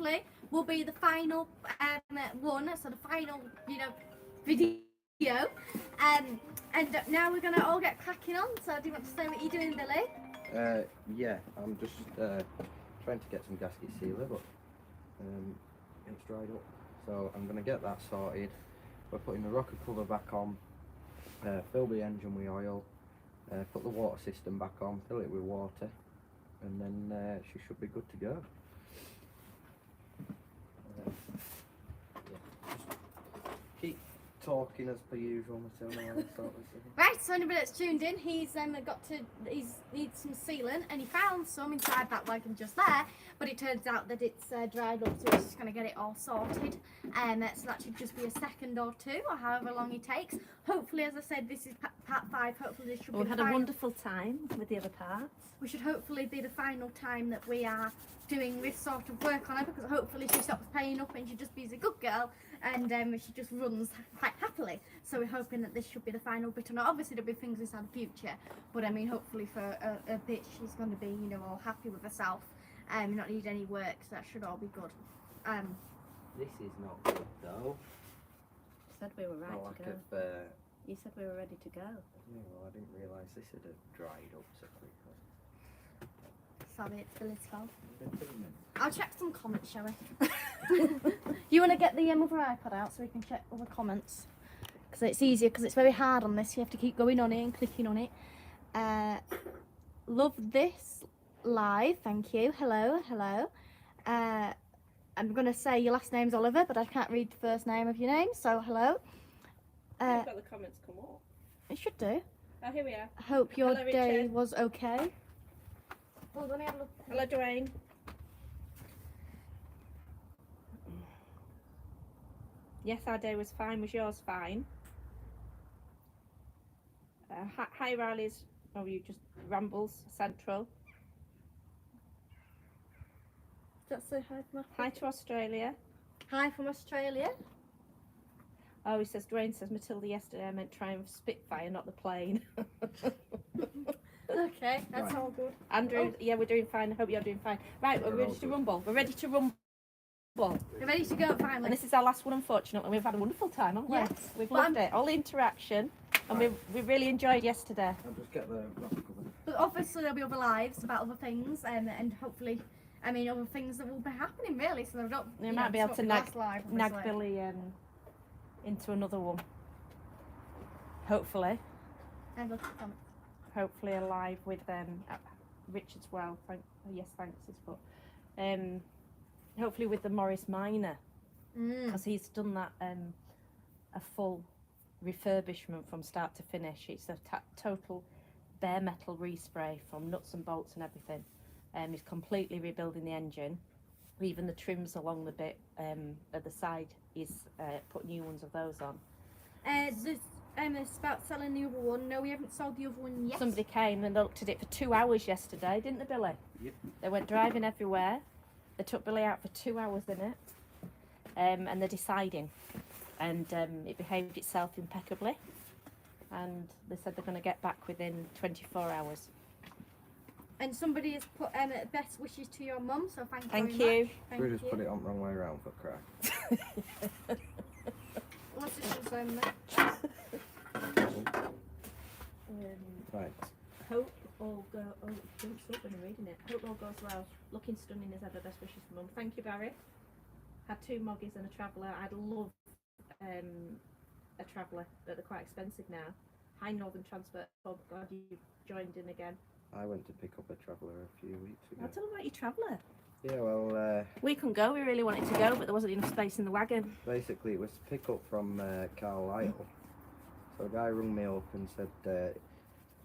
hopefully will be the final one, so the final, video. And now we're gonna all get cracking on. So do you want to say what you're doing, Billy? Yeah, I'm just trying to get some gasket sealer, but it's dried up. So I'm gonna get that sorted. We're putting the rocker cover back on, fill the engine with oil, put the water system back on, fill it with water, and then she should be good to go. Keep talking as per usual, Matilda. Sort of Right, so anybody that's tuned in, he's needs some sealant, and he found some inside that wagon just there, but it turns out that it's dried up, so he's just going to get it all sorted. So that should just be a second or two, or however long it takes. Hopefully, as I said, this is part 5. Hopefully, this should be. We've had a wonderful time with the other parts. We should hopefully be the final time that we are doing this sort of work on her, because hopefully she stops paying up and she just be a good girl, and she just runs quite happily. So we're hoping that this should be the final bit on her. Obviously there'll be things inside the future, but I mean hopefully for a bit she's going to be, all happy with herself, not need any work, so that should all be good. This is not good though. You said we were right to go. You said we were ready to go. Yeah, well, I didn't realise this had dried up so quickly. Sorry, it's Billy's fault. I'll check some comments, shall we? You want to get the other iPad out so we can check other comments? Because it's easier, because it's very hard on this. You have to keep going on it and clicking on it. Love this live. Thank you. Hello, hello. I'm going to say your last name's Oliver, but I can't read the first name of your name, so hello. I've got the comments come up. It should do. Oh, here we are. Hope your Hello, day Richard. was okay. Oh, let me have a look. Hello, Dwayne. Yes, our day was fine. Was yours fine? Hi, Riley's. Oh, you just rambles central. Just say hi from Hi to Australia. Hi from Australia. Oh, he says, Dwayne says, Matilda, yesterday I meant Triumph Spitfire, not the plane. Okay, that's Right. all good. Andrew, yeah, we're doing fine. I hope you're doing fine. Right, we're We're ready all to good. rumble. We're ready to rumble. We're ready to go finally. And this is our last one, unfortunately. We've had a wonderful time, haven't we? Yes. We've Well, loved it. All the interaction. And Right. we really enjoyed yesterday. I'll just get the rocker cover. But obviously there'll be other lives about other things, and hopefully, other things that will be happening really. So they don't. We might be able to nag nag Billy into another one. Hopefully. Hopefully alive with Rich as well. Yes, thanks. But hopefully with the Morris Minor, because he's done that a full refurbishment from start to finish. It's a total bare metal respray from nuts and bolts and everything. He's completely rebuilding the engine. Even the trims along the bit at the side, he's put new ones of those on. It's about selling the other one. No, we haven't sold the other one yet. Somebody came and looked at it for 2 hours yesterday, didn't they, Billy? Yep. They went driving everywhere. They took Billy out for 2 hours in it, and they're deciding. And it behaved itself impeccably. And they said they're going to get back within 24 hours. And somebody has put best wishes to your mum, so thank you Thank very you. much. Thank We just you. put it on the wrong way around for crack. What's this one saying there? Right. Hope all go. Oh, don't stop when you're reading it. Hope all goes well. Looking stunning as ever. Best wishes from Mum. Thank you, Barry. Had 2 moggies and a traveller. I'd love a traveller, but they're quite expensive now. High Northern Transport. Oh God, you joined in again. I went to pick up a traveller a few weeks ago. I'll tell them about your traveller. Yeah, well, We couldn't go. We really wanted to go, but there wasn't enough space in the wagon. basically it was to pick up from Carlisle. So a guy rung me up and said,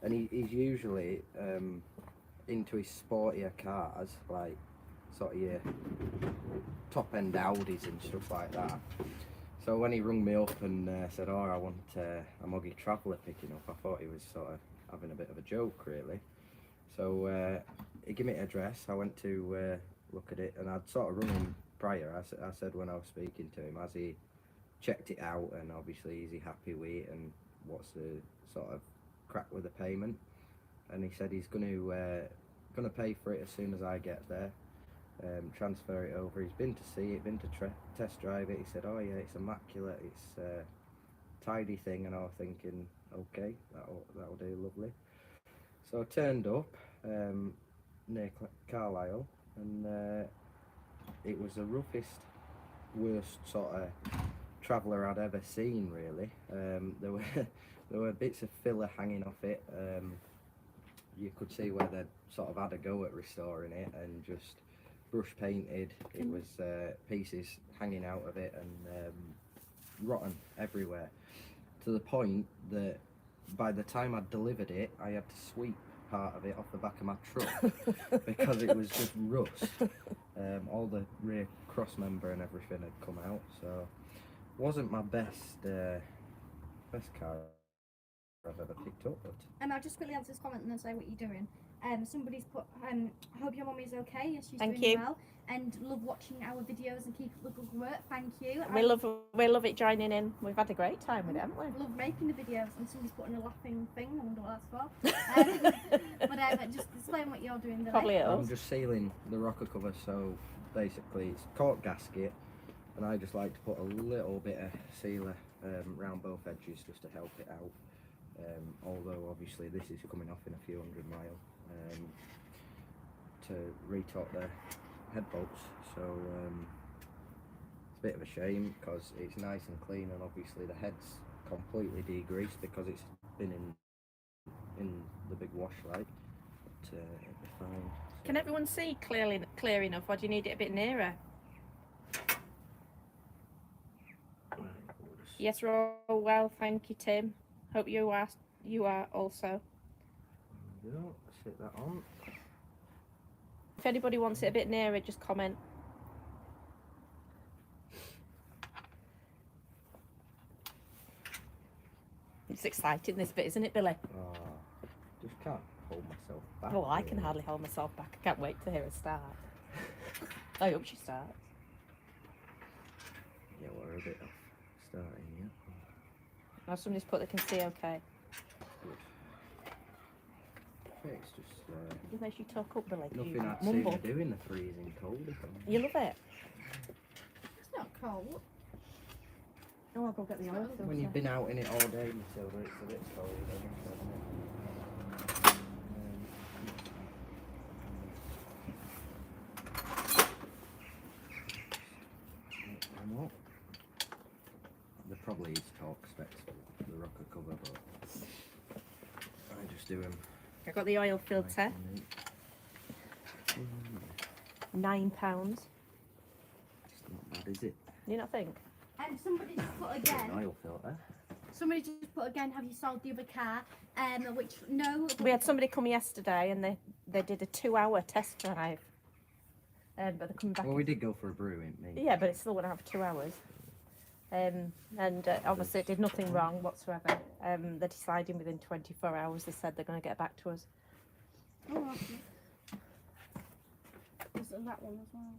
and he's usually into his sportier cars, like sort of your top end Audis and stuff like that. So when he rung me up and said, oh, I want a moggy traveller picking up, I thought he was sort of having a bit of a joke really. So he gave me an address. I went to look at it, and I'd sort of rung him prior. I said when I was speaking to him, has he checked it out, and obviously is he happy with it, and what's the sort of crack with the payment? And he said he's going to pay for it as soon as I get there. transfer it over. He's been to see it, been to test drive it. He said, "Oh yeah, it's immaculate. It's a tidy thing." And I was thinking, okay, that'll do, lovely. So I turned up near Carlisle, and it was the roughest, worst sort of traveller I'd ever seen. Really, there were bits of filler hanging off it. You could see where they'd sort of had a go at restoring it, and just brush painted. It was pieces hanging out of it, and rotten everywhere, to the point that by the time I'd delivered it, I had to sweep part of it off the back of my truck because it was just rust. All the rear cross member and everything had come out, so wasn't my best car I've ever picked up. But I'll just quickly answer this comment and then say what you're doing. Somebody's put, hope your mummy's okay. Yes, she's Thank doing you. well. And love watching our videos and keep up the good work. Thank you. We love it joining in. We've had a great time with it, haven't we? Love making the videos, and somebody's putting a laughing thing. I wonder what that's for. But just explain what you're doing. Probably it I'm is. just sealing the rocker cover, so basically it's cork gasket, and I just like to put a little bit of sealer round both edges just to help it out. Although obviously this is coming off in a few 100 mile to retorque the head bolts, so it's a bit of a shame because it's nice and clean, and obviously the head's completely degreased because it's been in the big wash light, but it'll be fine. So. Can everyone see clear enough, or do you need it a bit nearer? Yes, we're all well, thank you, Tim. Hope you are also. There we go. Sit that on. If anybody wants it a bit nearer, just comment. It's exciting, this bit, isn't it, Billy? Oh, just can't hold myself back. Oh, I can really. hardly hold myself back. I can't wait to hear her start. I hope she starts. Yeah, we're a bit off starting, yeah. Now somebody's put they can see okay. Good. Okay, it's just It makes you talk up, Billy. nothing You I'd seen mumble. to do in the freezing cold. If I'm... You love it? It's not cold. Oh, I'll go get the oil filter. When you've been out in it all day, Matilda, it's a bit cold, isn't it? There probably is torque specs for the rocker cover, but I just do them. I got the oil filter. Nice and neat. £9. It's not bad, is it? Do you not think? And somebody just put An again. oil filter. Somebody just put again. Have you sold the other car? Which no. We had somebody come yesterday and they did a 2-hour test drive. But they're coming back. Well, we did go for a brew, didn't we? Yeah, but it's still going to have 2 hours. Obviously it did nothing wrong whatsoever. They're deciding within 24 hours. They said they're going to get back to us. Oh, okay. There's that one as well.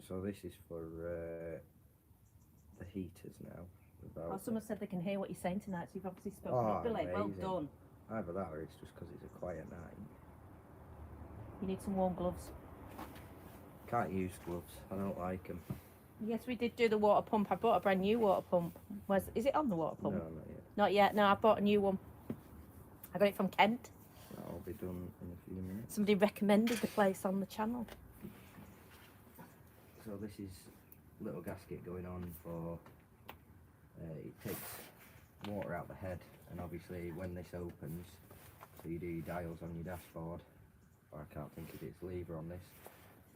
So this is for the heaters now. Oh, someone said they can hear what you're saying tonight, so you've obviously spoken Oh, up, Billy. Well amazing. done. Either that or it's just because it's a quiet night. You need some warm gloves. Can't use gloves. I don't like them. Yes, we did do the water pump. I bought a brand new water pump. Is it on the water No, pump? not yet. Not yet. No, I bought a new one. I got it from Kent. That'll be done in a few minutes. Somebody recommended the place on the channel. So this is little gasket going on for. It takes water out the head, and obviously when this opens, so you do your dials on your dashboard, or I can't think of its lever on this,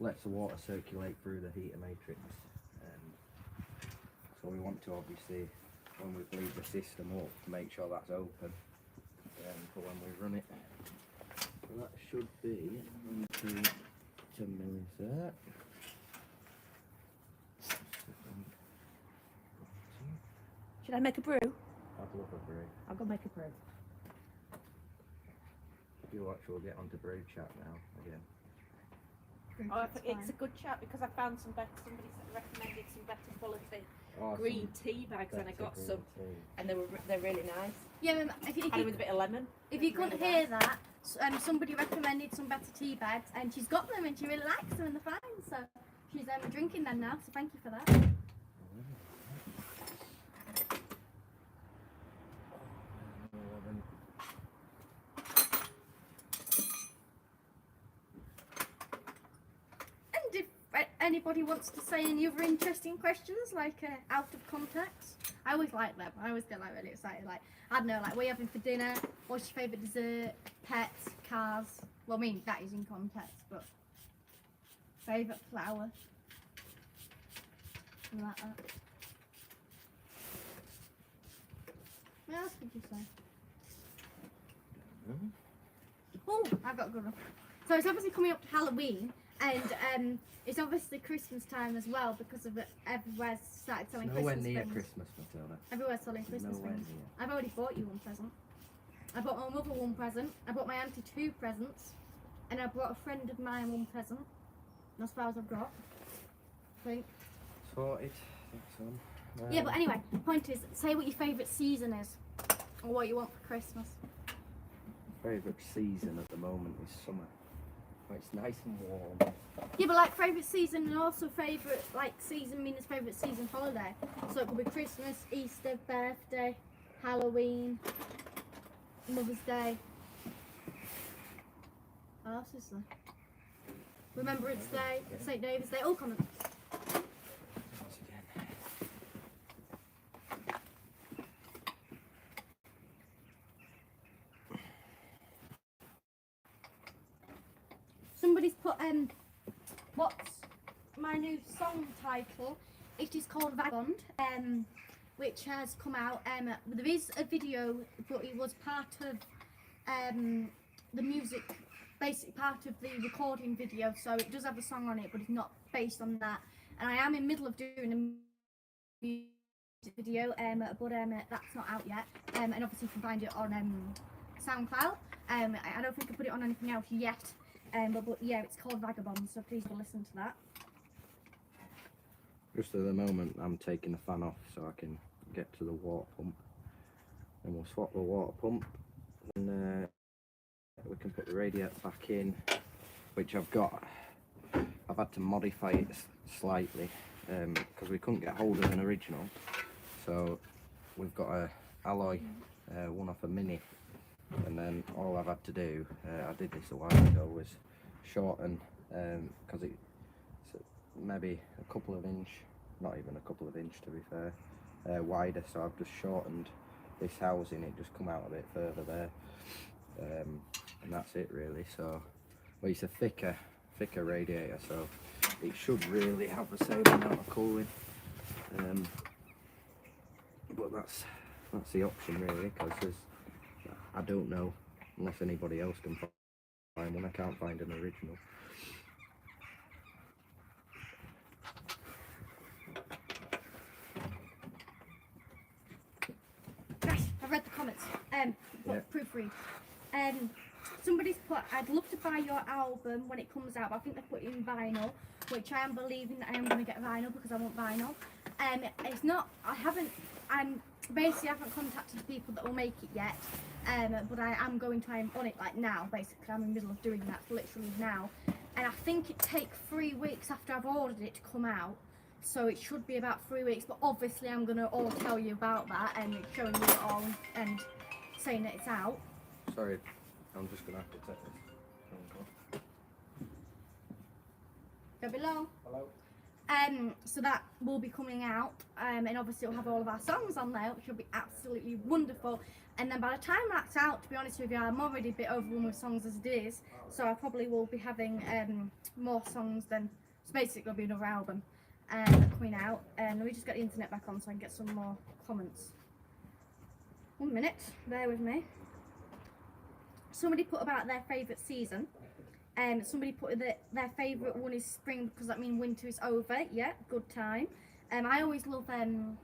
lets the water circulate through the heater matrix. So we want to obviously, when we bleed the system up, make sure that's open for when we run it. So that should be 10 mils there. Should I make a brew? I'd love a brew. I'll go make a brew. If you watch, we'll get onto brew chat now again. Oh, it's a good chat because I found some better. Somebody recommended some better quality green tea bags, and I got some, and they're really nice. Yeah, if And with a bit of lemon. you couldn't really hear nice. that, somebody recommended some better tea bags, and she's got them, and she really likes them, and they're fine. So she's drinking them now. So thank you for that. And if anybody wants to say any other interesting questions, like out of context, I always like them. I always get like really excited. Like, I don't know, like, what are you having for dinner? What's your favourite dessert? Pets? Cars? Well, I mean, that is in context, but favourite flower? Something like that. What else did you say? Oh, I've got a good one. So it's obviously coming up to Halloween, and it's obviously Christmas time as well, because of it. Everywhere's started selling Nowhere Christmas near things. Christmas, Matilda. Everywhere's selling Christmas Nowhere things. near. I've already bought you one present. I bought my mother one present. I bought my auntie 2 presents, and I brought a friend of mine 1 present. That's as far as I've got, I think. Sorted. That's on. Yeah, but anyway, the point is, say what your favourite season is, or what you want for Christmas. Favourite season at the moment is summer. When it's nice and warm. Yeah, but like favourite season, and also favourite like season means favourite season holiday. So it could be Christmas, Easter, birthday, Halloween, Mother's Day. What else is there? Remembrance Day, St. David's Day, all common. Once again. Somebody's put what's my new song title? It is called Vagabond, which has come out. There is a video, but it was part of the music, basically part of the recording video. So it does have a song on it, but it's not based on that. And I am in the middle of doing a music video, but that's not out yet. And obviously you can find it on SoundCloud. I don't think I put it on anything else yet. But yeah, it's called Vagabond, so please do listen to that. Just at the moment, I'm taking the fan off so I can get to the water pump. And we'll swap the water pump, and we can put the radiator back in, which I've got. I've had to modify it slightly because we couldn't get hold of an original. So we've got a alloy one off a Mini. And then all I've had to do, I did this a while ago, was shorten, because it's maybe a couple of inch, not even a couple of inch to be fair, wider. So I've just shortened this housing, it just come out a bit further there, and that's it really. So, well, it's a thicker radiator, so it should really have the same amount of cooling. But that's the option really, because I don't know, unless anybody else can find one. I can't find an original. Gosh, I've read the comments. Proofread. Somebody's put, I'd love to buy your album when it comes out, but I think they put it in vinyl, which I am believing that I am going to get vinyl because I want vinyl. It's not, I haven't contacted the people that will make it yet, but I am going to, I'm on it like now, basically. I'm in the middle of doing that, literally now. And I think it takes 3 weeks after I've ordered it to come out, so it should be about 3 weeks, but obviously I'm going to all tell you about that and showing you it all and saying that it's out. Sorry, I'm just going to have to take this. Go below. Hello? So that will be coming out, and obviously it'll have all of our songs on there, which will be absolutely wonderful. And then by the time that's out, to be honest with you, I'm already a bit overrun with songs as it is, so I probably will be having more songs than, so basically it'll be another album coming out. And let me just get the internet back on so I can get some more comments. 1 minute, bear with me. Somebody put about their favourite season. Somebody put that their favourite one is spring because that means winter is over. Yeah, good time. I always love, I mean,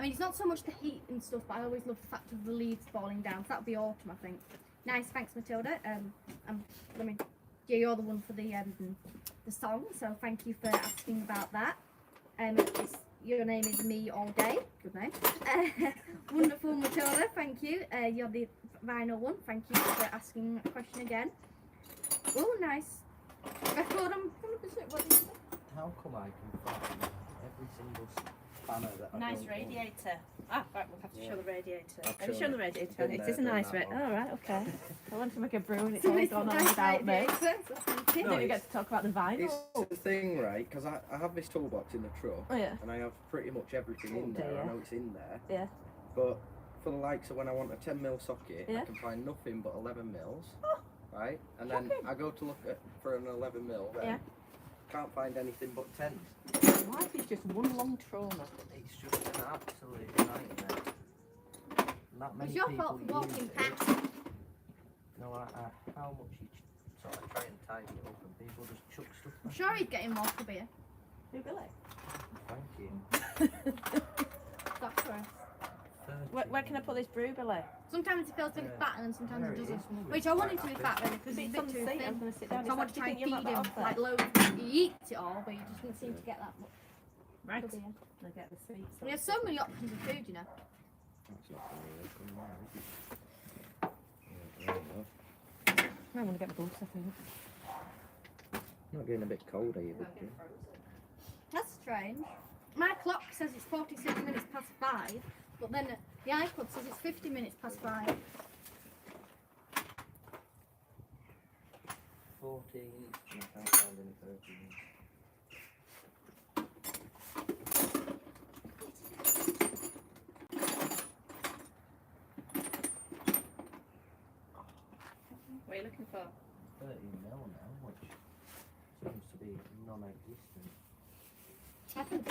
it's not so much the heat and stuff, but I always love the fact of the leaves falling down. So that would be autumn, I think. Nice, thanks Matilda. Yeah, you're the one for the song, so thank you for asking about that. your name is me all day. Good name. Wonderful Matilda, thank you. You're the vinyl one. Thank you for asking a question again. Oh, nice. Record on 100%. What did you say? How come I can find every single spanner that I Nice don't radiator. Ah, right, we'll have to show the radiator. I've Have you shown shown the it. radiator? Been It there, is a done nice that radiator. one. Oh, right, okay. I want to make a brew and it's So always it's gone on nice without me. radiator, so thank you. Didn't even get to talk about the vinyl. It's the thing, right? Because I have this toolbox in the truck, Oh, yeah. and I have pretty much everything Oh, in there. dear. I know it's in there, Yeah. but for the likes of when I want a 10mm socket, Yeah. I can find nothing but 11mm, Oh, right? And then shocking. I go to look for an 11mm, then Yeah. can't find anything but 10s. Life is just one long trauma. It's just an absolute nightmare. Not many It's your people fault for walking use it. past. No, how much you sort of try and tidy it up, and people just chuck stuff. I'm back sure in. he's getting more for beer. Who, Billy? Thank you. That's for us. Where can I put this brew, Billy? Sometimes he feels really fat and sometimes there he it doesn't. is. Which I want him to be fat really because If he's it's a on bit the too seat, I'm thin. going to sit down. So I want to Do you try and think you'll feed have him that off like there? loads. He eats it all, but he just doesn't seem to get that much Right. for beer. I get the seat. We have so many options of food, you know. That's not going to come now, is it? Yeah, I'm going to get my boots, I think. not getting a bit cold, are you, Vicky? That's strange. My clock says it's 46 minutes past 5, but then the iPod says it's 50 minutes past 5. 14, I can't find any 13. What are you looking for? 13mm now, which seems to be non-existent. I think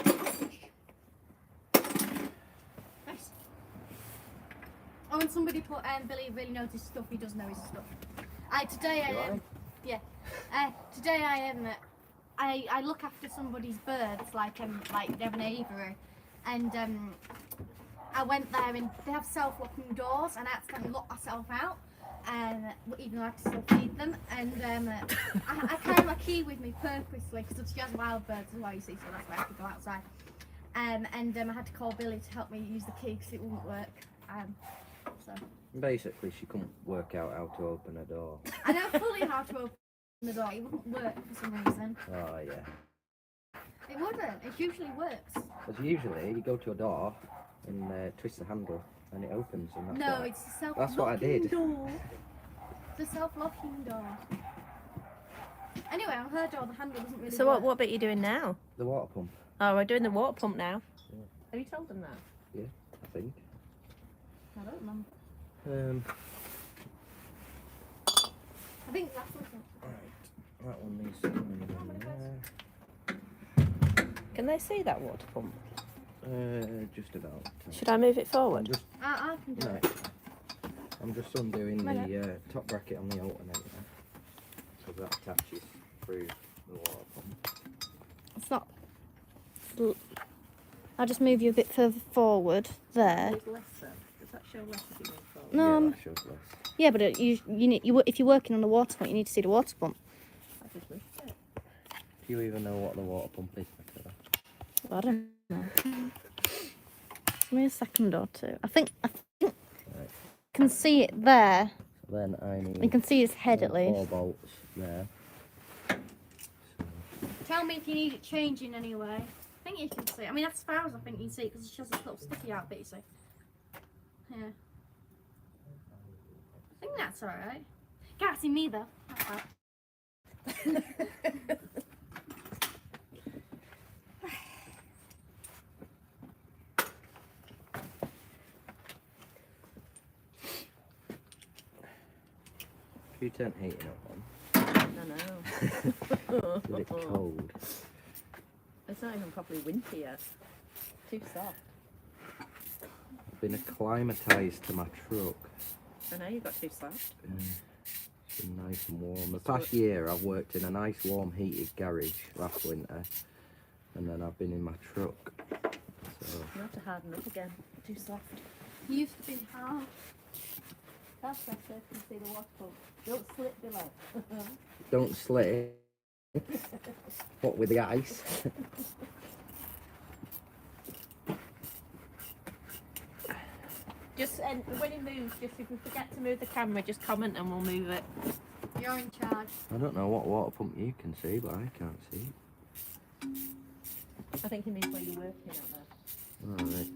nice. Oh, and somebody put Billy really knows his stuff. He does know his stuff. Today I look after somebody's birds, like they have an aviary, and I went there and they have self-locking doors, and I accidentally locked myself out, and even though I have to still feed them, and I carry my key with me purposely because she has wild birds as well, you see, so that's why I have to go outside. And I had to call Billy to help me use the key because it wouldn't work. So Basically, she couldn't work out how to open a door. I know fully how to open the door. It wouldn't work for some reason. Oh, yeah. It wouldn't. It usually works. Because usually you go to a door and twist the handle and it opens, and that's No, what it's a self-locking that's what I did. door. It's a self-locking door. Anyway, on her door, the handle doesn't really So work. what bit are you doing now? The water pump, Oh, we're doing the water pump now. Yeah. Have you told them that? I think. I don't remember. I think that's something. Right, that one needs to come in there. Can they see that water pump? Just about. Should I move it I'm forward? just, I can do right. it. I'm just undoing Come on the top bracket on the alternator, so that attaches through the water pump. It's not. I'll just move you a bit further forward there. Does that show less if you move forward? No, Yeah, that shows less. yeah, but you need if you're working on a water pump, you need to see the water pump. I just moved it. Do you even know what the water pump is, Matilda? I don't know. Give me a second or two. I think Right. can see it there. So then I need. You can see his head at 4 least. bolts there. So, Tell me if you need it changing anyway. I think you can see. I mean, as far as I think you can see, because it's just this little sticky out bit, you see. Yeah. I think that's alright. Can't see me though. That's right. if you turn heating up on, I know. is it cold? It's not even properly winter yet. Too soft. I've been acclimatised to my truck. I know, you've got too soft. It's been nice and warm. The past year I've worked in a nice warm heated garage last winter, and then I've been in my truck. So You have to harden up again. Too soft. You used to be hard. That's better. You can see the water pump. Don't slip below. don't slip. What with the ice? Just when he moves, just if we forget to move the camera, just comment and we'll move it. You're in charge. I don't know what water pump you can see, but I can't see it. I think he means where you're working at there. Alright.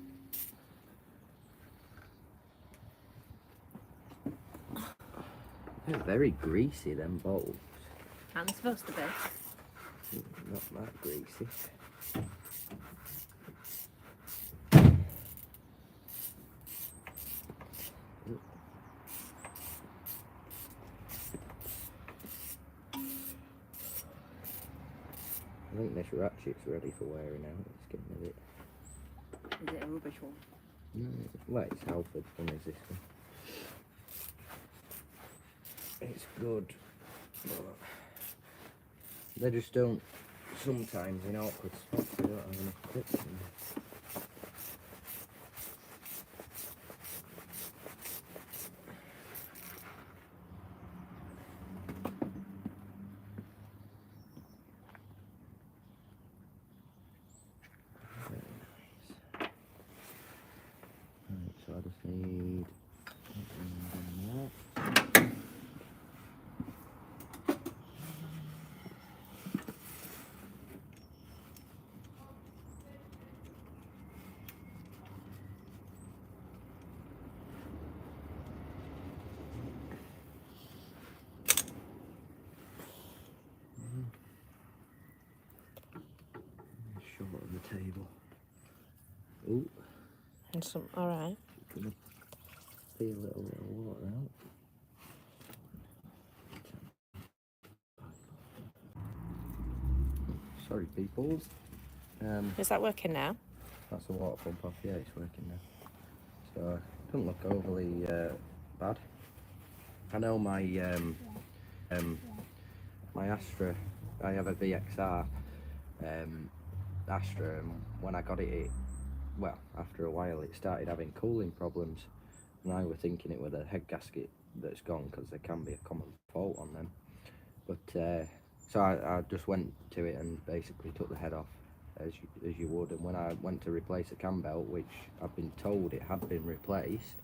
They're very greasy, them bowls. And they're supposed to be. Not that greasy. I think this ratchet's ready for wearing out. It's getting a bit... Is it a rubbish one? No, well, it's Halford's one, is this one. It's good. But they just don't, sometimes in awkward spots, they don't have enough clips in there. So I just need that. Short on the table. Ooh. And some, alright. Gonna pee a little bit of water out. Sorry, peoples. Is that working now? That's the water pump off. Yeah, it's working now. So it doesn't look overly bad. I know my my Astra. I have a VXR Astra, and when I got it, well, after a while it started having cooling problems, and I was thinking it was a head gasket that's gone, because there can be a common fault on them. But so I just went to it and basically took the head off as you would, and when I went to replace a cam belt, which I've been told it had been replaced,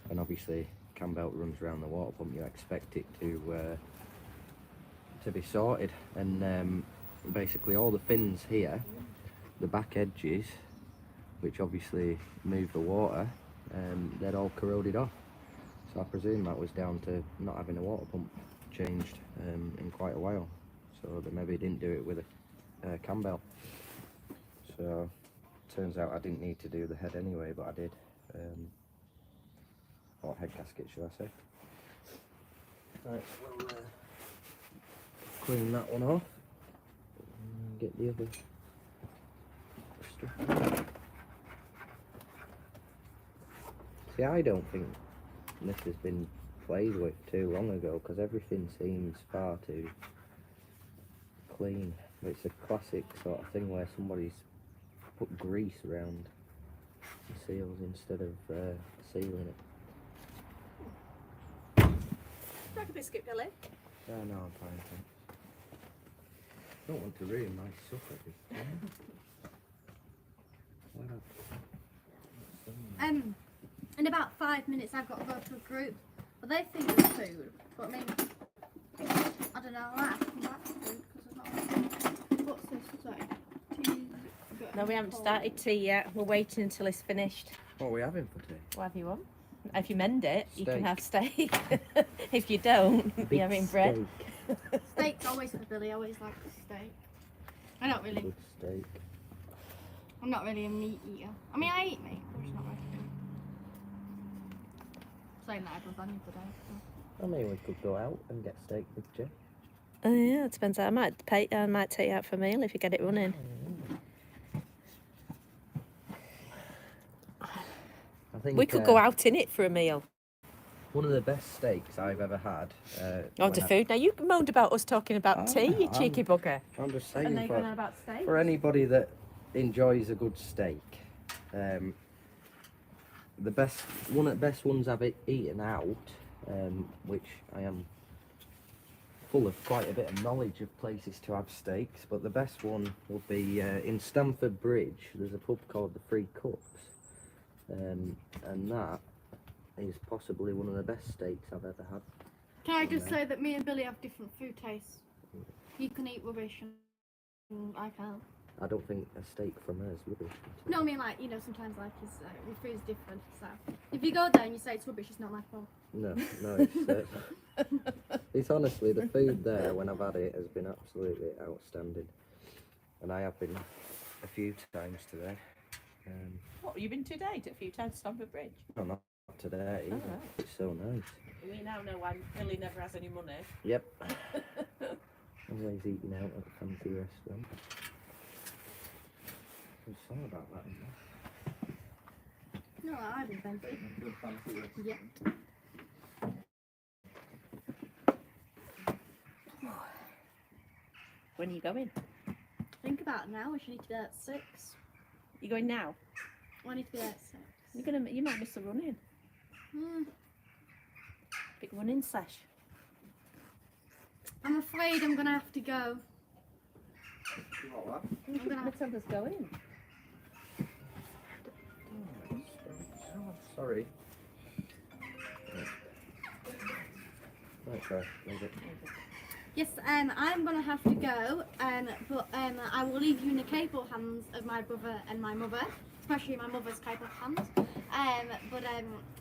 and obviously cam belt runs around the water pump, you expect it to be sorted, and basically all the fins here, the back edges, which obviously move the water, they're all corroded off. So I presume that was down to not having a water pump changed in quite a while. So they maybe didn't do it with a cam belt. So turns out I didn't need to do the head anyway, but I did. Or head gasket, should I say. Right, we'll clean that one off and get the other strap. See, I don't think this has been played with too long ago, because everything seems far too clean. It's a classic sort of thing where somebody's put grease around the seals instead of sealing it. Like a biscuit, Billy. Yeah, no, I'm fine, thanks. I don't want to ruin my supper this time. In about 5 minutes I've got to go to a group, but they think it's food, but I mean, I don't know, I might have to come back to food, because it's not. What's this, sorry? Tea? No, we haven't started tea yet. We're waiting until it's finished. What are we having for tea? What have you want? If you mend it, you can Steak. have steak. If you don't, Big you're having bread. steak. Steak's always for Billy, I always like steak. I don't really, Good steak. I'm not really a meat eater. I mean, I eat meat, but it's not my food. Saying that I had lasagna today. So. I mean, we could go out and get steak with Jay. Oh yeah, it depends. I might take you out for a meal if you get it running. I think We could go out in it for a meal. One of the best steaks I've ever had. On to food. Now you moaned about us talking about tea, you cheeky bugger. I'm just And saying they're going on about steak. for anybody that enjoys a good steak, one of the best ones I've eaten out, which I am full of quite a bit of knowledge of places to have steaks, but the best one would be in Stamford Bridge. There's a pub called the Three Cups, and that is possibly one of the best steaks I've ever had. Can I just say that me and Billy have different food tastes? You can eat rubbish and I can't. I don't think a steak from her is rubbish. No, I mean like, you know, sometimes like your food's different, so if you go there and you say it's rubbish, it's not my fault. No, it's honestly, the food there, when I've had it, has been absolutely outstanding. And I have been a few times today. What, you've been today a few times to Stamford Bridge? No, not today. Oh, right. It's so nice. We now know why Billy never has any money. Yep. Always eating out at a fancy restaurant. I'm sorry about that. No, I haven't been. Good fancy restaurant. Yeah. When are you going? Think about it now, we should need to be there at 6. You going now? I need to be there at 6. You might miss the run-in. Big run-in sesh. I'm afraid I'm going to have to go. What? I'm gonna have Matilda's going. Sorry. Right, sorry. Leave it. Yes, I'm going to have to go, but I will leave you in the capable hands of my brother and my mother, especially my mother's capable hands. But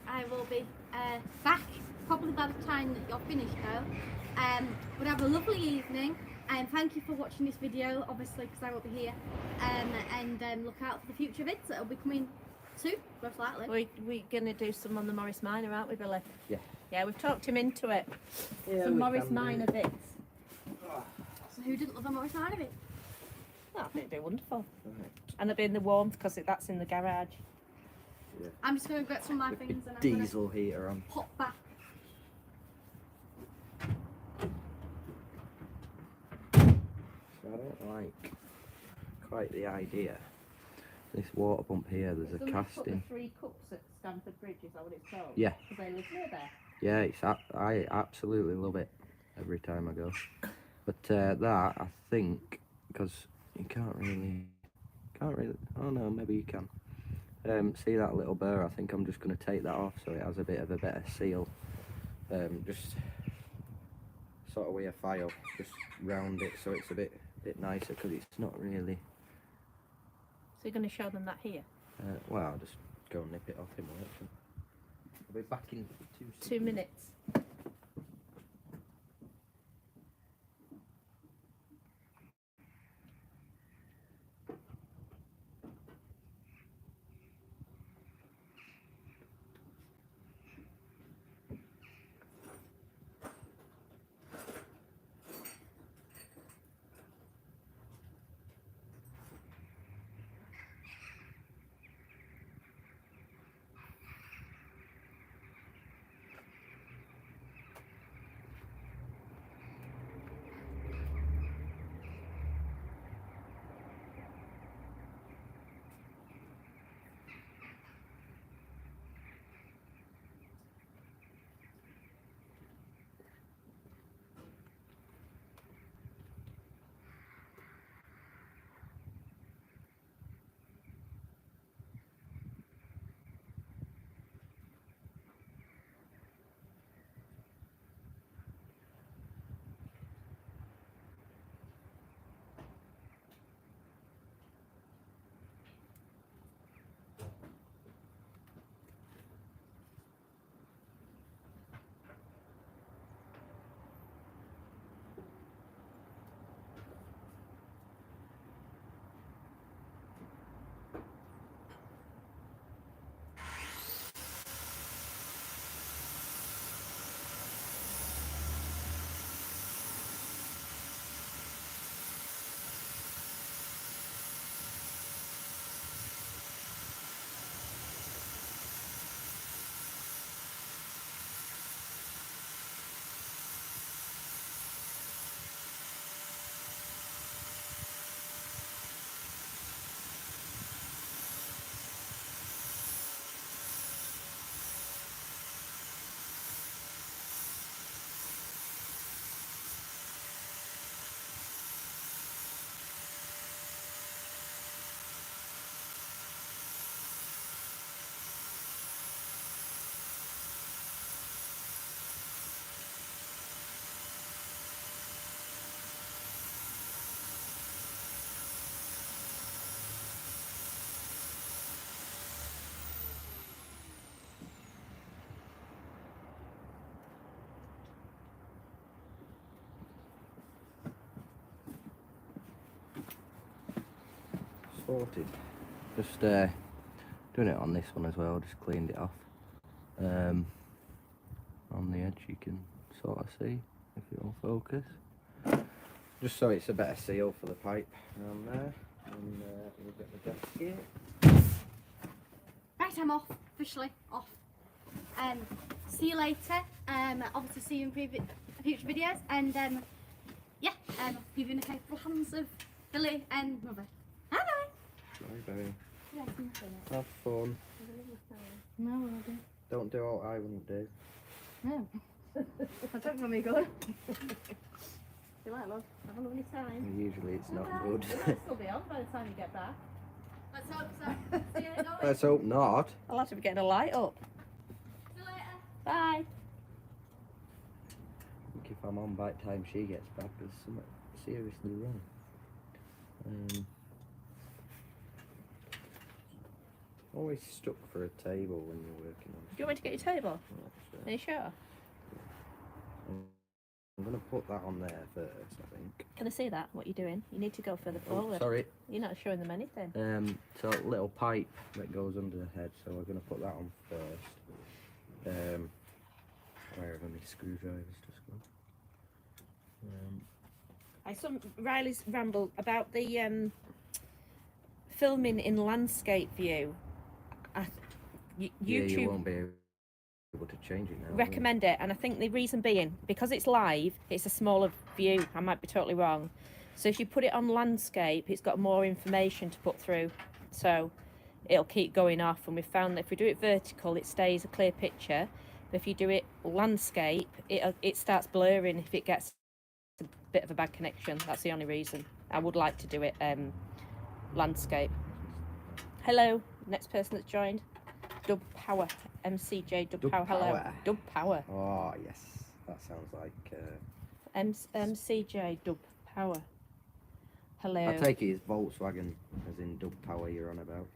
I will be back probably by the time that you're finished though. But have a lovely evening, and thank you for watching this video, obviously, because I won't be here. And look out for the future vids that will be coming soon, most likely. We're going to do some on the Morris Minor, aren't we, Billy? Yeah. Yeah, we've talked him into it. Yeah, Some we Morris can do. Minor bits. So who didn't love a Morris Minor bit? Oh, I think it'd be wonderful. Right. And it'll be in the warmth because that's in the garage. Yeah. I'm just going to get some of my With the things and I'm going to diesel heater on. pop back. So I don't like quite the idea. This water pump here, there's a casting. 3 cups at Stamford Bridge, is that what it's called? Yeah. Because they live near there. Yeah, I absolutely love it every time I go. But that, I think, because you can't really, oh no, maybe you can. See that little burr, I think I'm just going to take that off so it has a bit of a better seal. Just sort of with a file, just round it so it's a bit nicer, because it's not really, So you're going to show them that here? well, I'll just go and nip it off in a minute. I'll be back in 2 minutes. sorted. Just doing it on this one as well, just cleaned it off. On the edge you can sort of see, if it'll focus. Just so it's a better seal for the pipe around there. And we'll get the gasket. Right, I'm off, officially off. See you later. Obviously see you in future videos, and yeah, leave you in the capable hands of Billy and Mother. Bye bye. Bye bye. Yeah, Have fun. no, I don't. Don't do what I wouldn't do. No. I don't want me good. You like, love? Have a lovely time. Usually it's not good. You might still be on by the time you get back. Let's hope so. See you later. Let's hope not. I'll have to be getting a light up. See you later. Bye. I think if I'm on by the time she gets back, there's something seriously wrong. Always stuck for a table when you're working on. Do you want me to get your table? Are you sure? I'm going to put that on there first, I think. Can I see that? What you're doing? You need to go further Oh, forward. sorry. You're not showing them anything. So a little pipe that goes under the head, so we're going to put that on first. Wherever my screwdriver's just gone. I saw Riley's ramble about the filming in landscape view. Yeah, YouTube you won't be able to change it now. will you? recommend it, and I think the reason being because it's live, it's a smaller view. I might be totally wrong. So if you put it on landscape, it's got more information to put through, so it'll keep going off. And we found that if we do it vertical, it stays a clear picture. But if you do it landscape, it starts blurring if it gets a bit of a bad connection. That's the only reason. I would like to do it landscape. Hello, next person that's joined. Dub Power, MCJ Dub Power. Hello, Power. Dub Power. Oh, yes. That sounds like... MCJ Dub Power. Hello. I take it it's Volkswagen, as in Dub Power you're on about.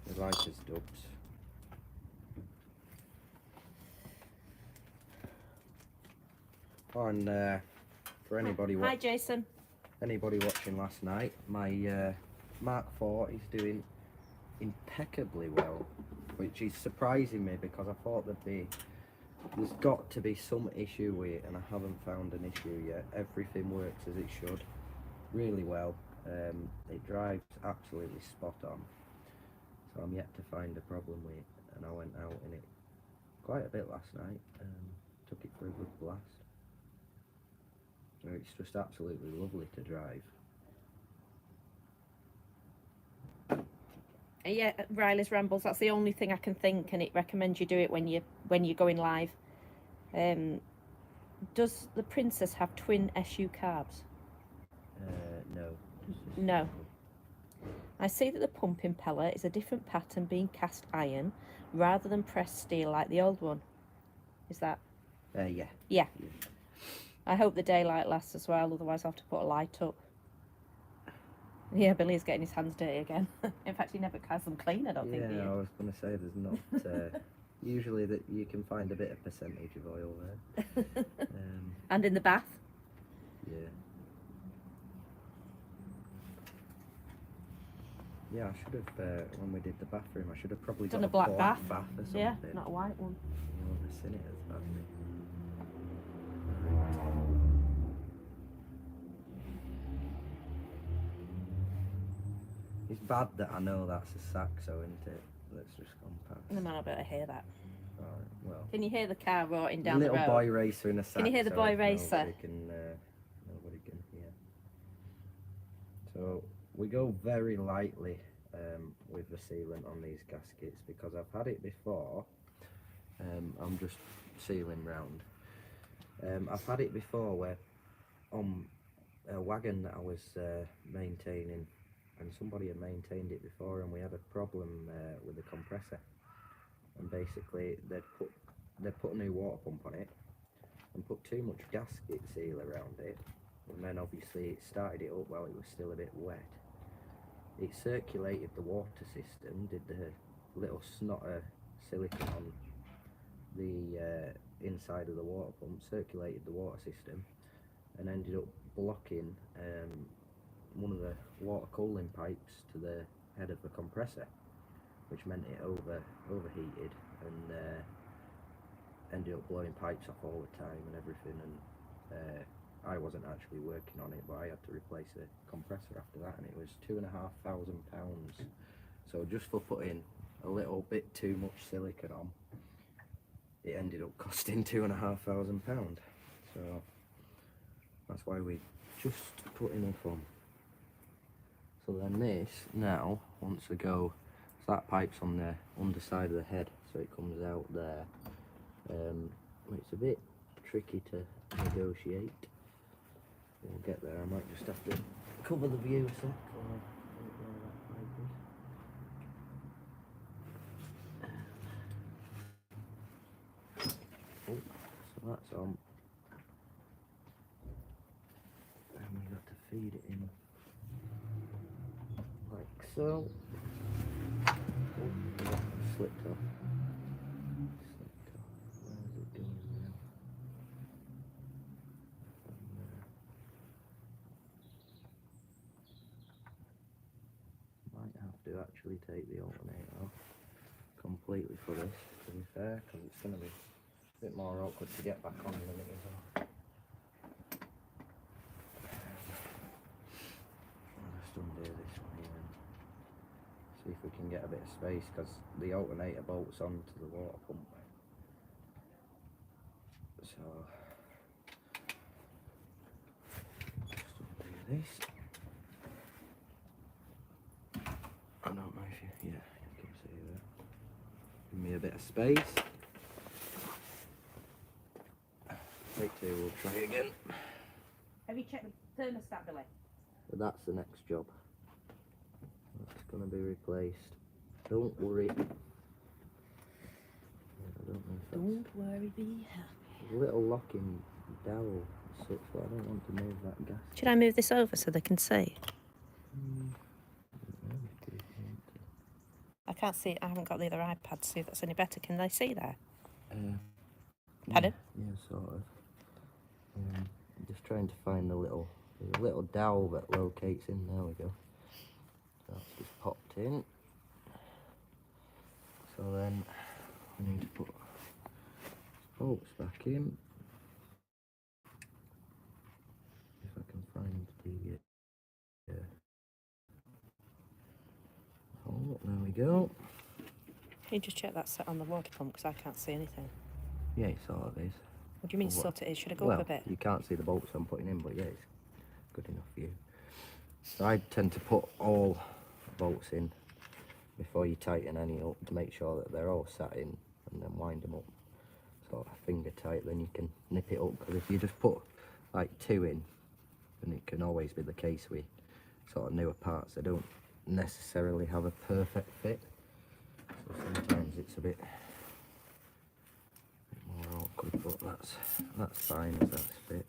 The writers Dubs. Oh, and for anybody Hi, Jason. anybody watching last night, my Mark IV is doing impeccably well, which is surprising me because I thought there's got to be some issue with it, and I haven't found an issue yet. Everything works as it should, really well. It drives absolutely spot on, so I'm yet to find a problem with it, and I went out in it quite a bit last night, took it for a good blast. It's just absolutely lovely to drive. Yeah, Riley's rambles. That's the only thing I can think, and it recommends you do it when you're going live. Does the Princess have twin SU carbs? No. No. I see that the pump impeller is a different pattern, being cast iron rather than pressed steel like the old one. Is that? Yeah. Yeah. I hope the daylight lasts as well, otherwise I'll have to put a light up. Yeah, Billy's getting his hands dirty again. In fact, he never has them clean, I don't think. Yeah, I was going to say there's not. Usually that you can find a bit of percentage of oil there. And in the bath? Yeah. Yeah, I should have, when we did the bathroom, I should have probably Done got a black bath. or something. Yeah, not a white one. You wouldn't have seen it as badly. It's bad that I know that's a saxo, isn't it? That's just gone past. I might not be able to hear that. Alright, well. Can you hear the car rotting down the Little road? boy racer in a saxo. Can you hear the boy racer? Nobody can hear. So we go very lightly with the sealant on these gaskets because I've had it before. I'm just sealing round. I've had it before where on a wagon that I was maintaining, and somebody had maintained it before, and we had a problem with the compressor, and basically they'd put a new water pump on it and put too much gasket seal around it, and then obviously it started it up while it was still a bit wet. It circulated the water system, did the little snotter silicone on the inside of the water pump, circulated the water system, and ended up blocking one of the water cooling pipes to the head of the compressor, which meant it overheated and ended up blowing pipes off all the time and everything. And I wasn't actually working on it, but I had to replace the compressor after that, and it was £2,500. So just for putting a little bit too much silicone on, it ended up costing £2,500. So that's why we just put enough on. So then this now wants to go. So that pipe's on the underside of the head, so it comes out there. It's a bit tricky to negotiate. We'll get there. I might just have to cover the view a sec. Oh, so that's on. And we got to feed it in like so. Oh, it slipped off. Where's it going now? Might have to actually take the alternator off completely for this, to be fair, because it's going to be a bit more awkward to get back on than it is off. I'll just undo this one here and see if we can get a bit of space, because the alternator bolts onto the water pump. So just undo this. I don't know if you can see that. Give me a bit of space. Take two, we'll try again. Have you checked the thermostat, Billy? But that's the next job. That's going to be replaced. Don't worry. I don't know if that's... Don't worry, be happy. There's a little locking dowel as such, but I don't want to move that gas. Should I move this over so they can see? I can't see. I haven't got the other iPad to see if that's any better. Can they see there? Pardon? Yeah, sort of. I'm just trying to find there's a little dowel that locates in. There we go. So that's just popped in. So then we need to put bolts back in. If I can find the hole, there we go. Can you just check that set on the water pump because I can't see anything? Yeah, it sort of is. What do you mean sort it is? Should I go Well, up a bit? you can't see the bolts I'm putting in, but yeah, it's good enough for you. So I tend to put all bolts in before you tighten any up to make sure that they're all sat in, and then wind them up sort of finger tight. Then you can nip it up, because if you just put like two in, and it can always be the case with sort of newer parts, they don't necessarily have a perfect fit. So sometimes it's a bit more awkward, but that's fine as that's fit.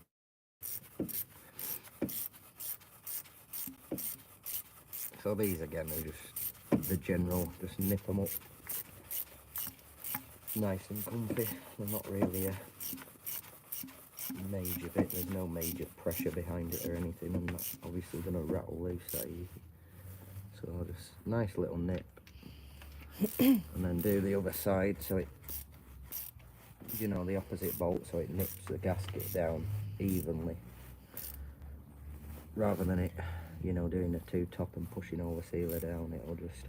So these again are just the general, just nip them up nice and comfy. They're not really a major bit, there's no major pressure behind it or anything, and that's obviously going to rattle loose that easy. So just nice little nip. And then do the other side so it, you know, the opposite bolt, so it nips the gasket down evenly, rather than it, you know, doing the two top and pushing all the sealer down. It'll just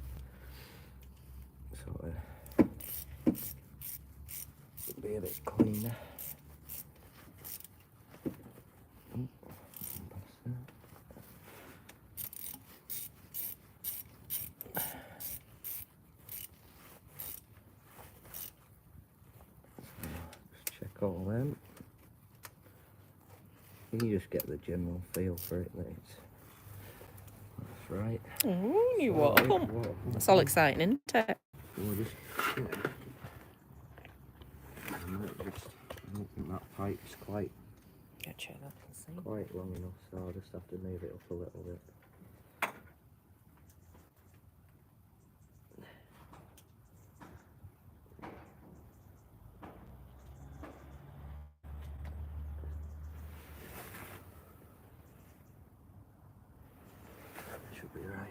sort of be a bit cleaner. All them. You just get the general feel for it that that's right. Oh, you water pump. That's all exciting, isn't it? We'll just, I don't think that pipe's quite long enough, so I'll just have to move it up a little bit. be right.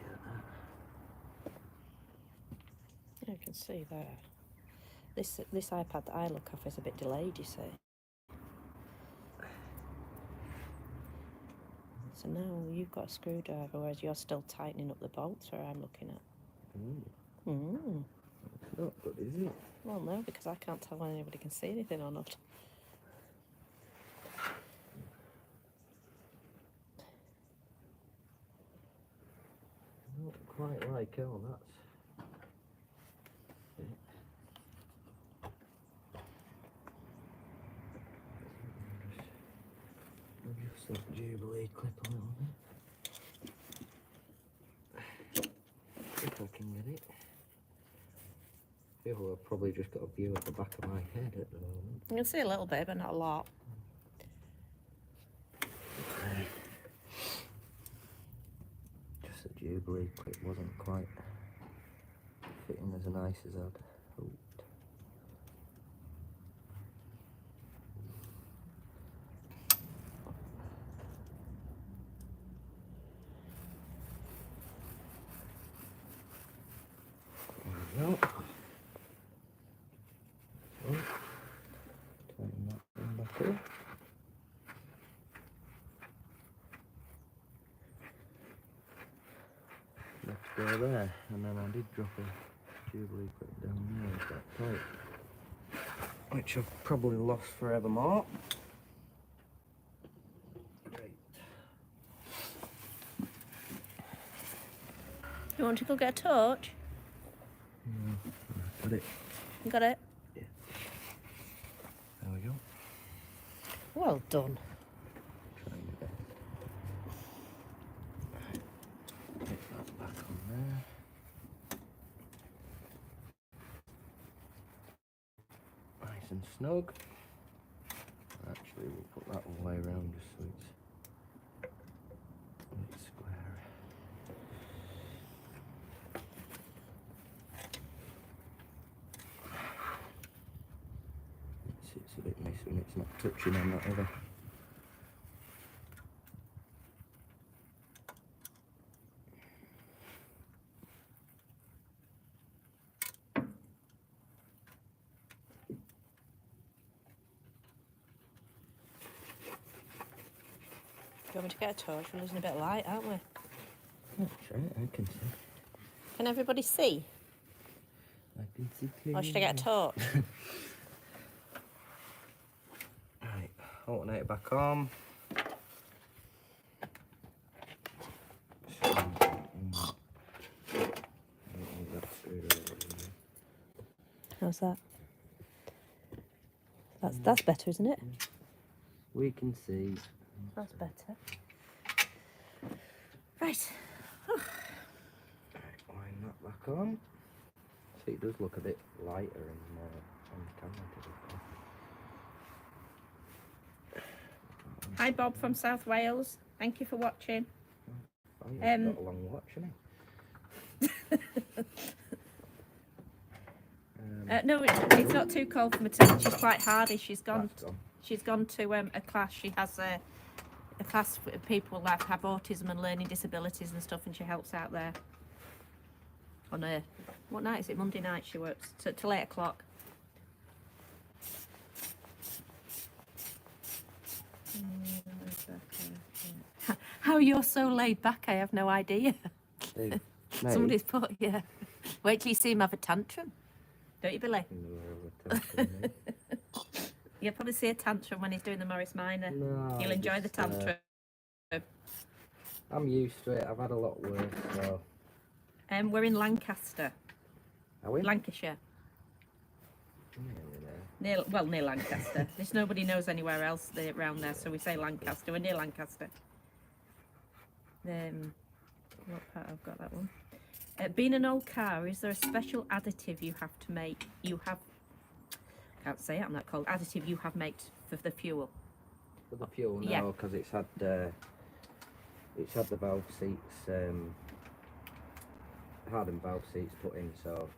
You can see there. This iPad that I look off is a bit delayed, you see. So now you've got a screwdriver, whereas you're still tightening up the bolts where I'm looking at. It's not good, is it? Well, no, because I can't tell when anybody can see anything or not. Not quite like how that's. Adjust that Jubilee clip a little bit. If I can get it. I feel I've probably just got a view at the back of my head at the moment. You can see a little bit, but not a lot. Just the Jubilee clip wasn't quite fitting as nice as I'd hoped. There we go. Tighten that one back up. Let's go there, and then I did drop a Jubilee clip down there, it's that tight. Which I've probably lost forevermore. Great. You want to go get a torch? Got it. You got it? Yeah. There we go. Well done. Trying to get that back on there. Nice and snug. Actually, we'll put that all the way around just so it's square. It's a bit messy when it's not touching on that other. Do you want me to get a torch? We're losing a bit of light, aren't we? That's right, I can see. Can everybody see? I can see clearly. Or should I get a torch? Right, alternate it back on. How's that? That's better, isn't it? We can see. That's better. Right. Right, wind that back on. See, it does look a bit lighter on the camera. Hi Bob from South Wales. Thank you for watching. Oh, yeah, got a long watch, hasn't he? No, it's not too cold for maternity. She's quite hardy. She's gone to a class. She has a class for people that have autism and learning disabilities and stuff, and she helps out there. On a what night is it? Monday night she works till 8 o'clock. How you're so laid back? I have no idea. Hey, Somebody's put, yeah. Wait till you see him have a tantrum. Don't you, Billy? You'll probably see a tantrum when he's doing the Morris Minor. No, You'll enjoy the tantrum. I'm used to it. I've had a lot worse. So. We're in Lancaster. Are we? Lancashire. Near Lancaster. There's nobody knows anywhere else around there, so we say Lancaster. We're near Lancaster. What part I've got that one? Being an old car, is there a special additive you have to make? Can't say it. I'm not called additive. You have made for the fuel. For the fuel, no, Yeah. because it's had the valve seats, hardened valve seats put in. So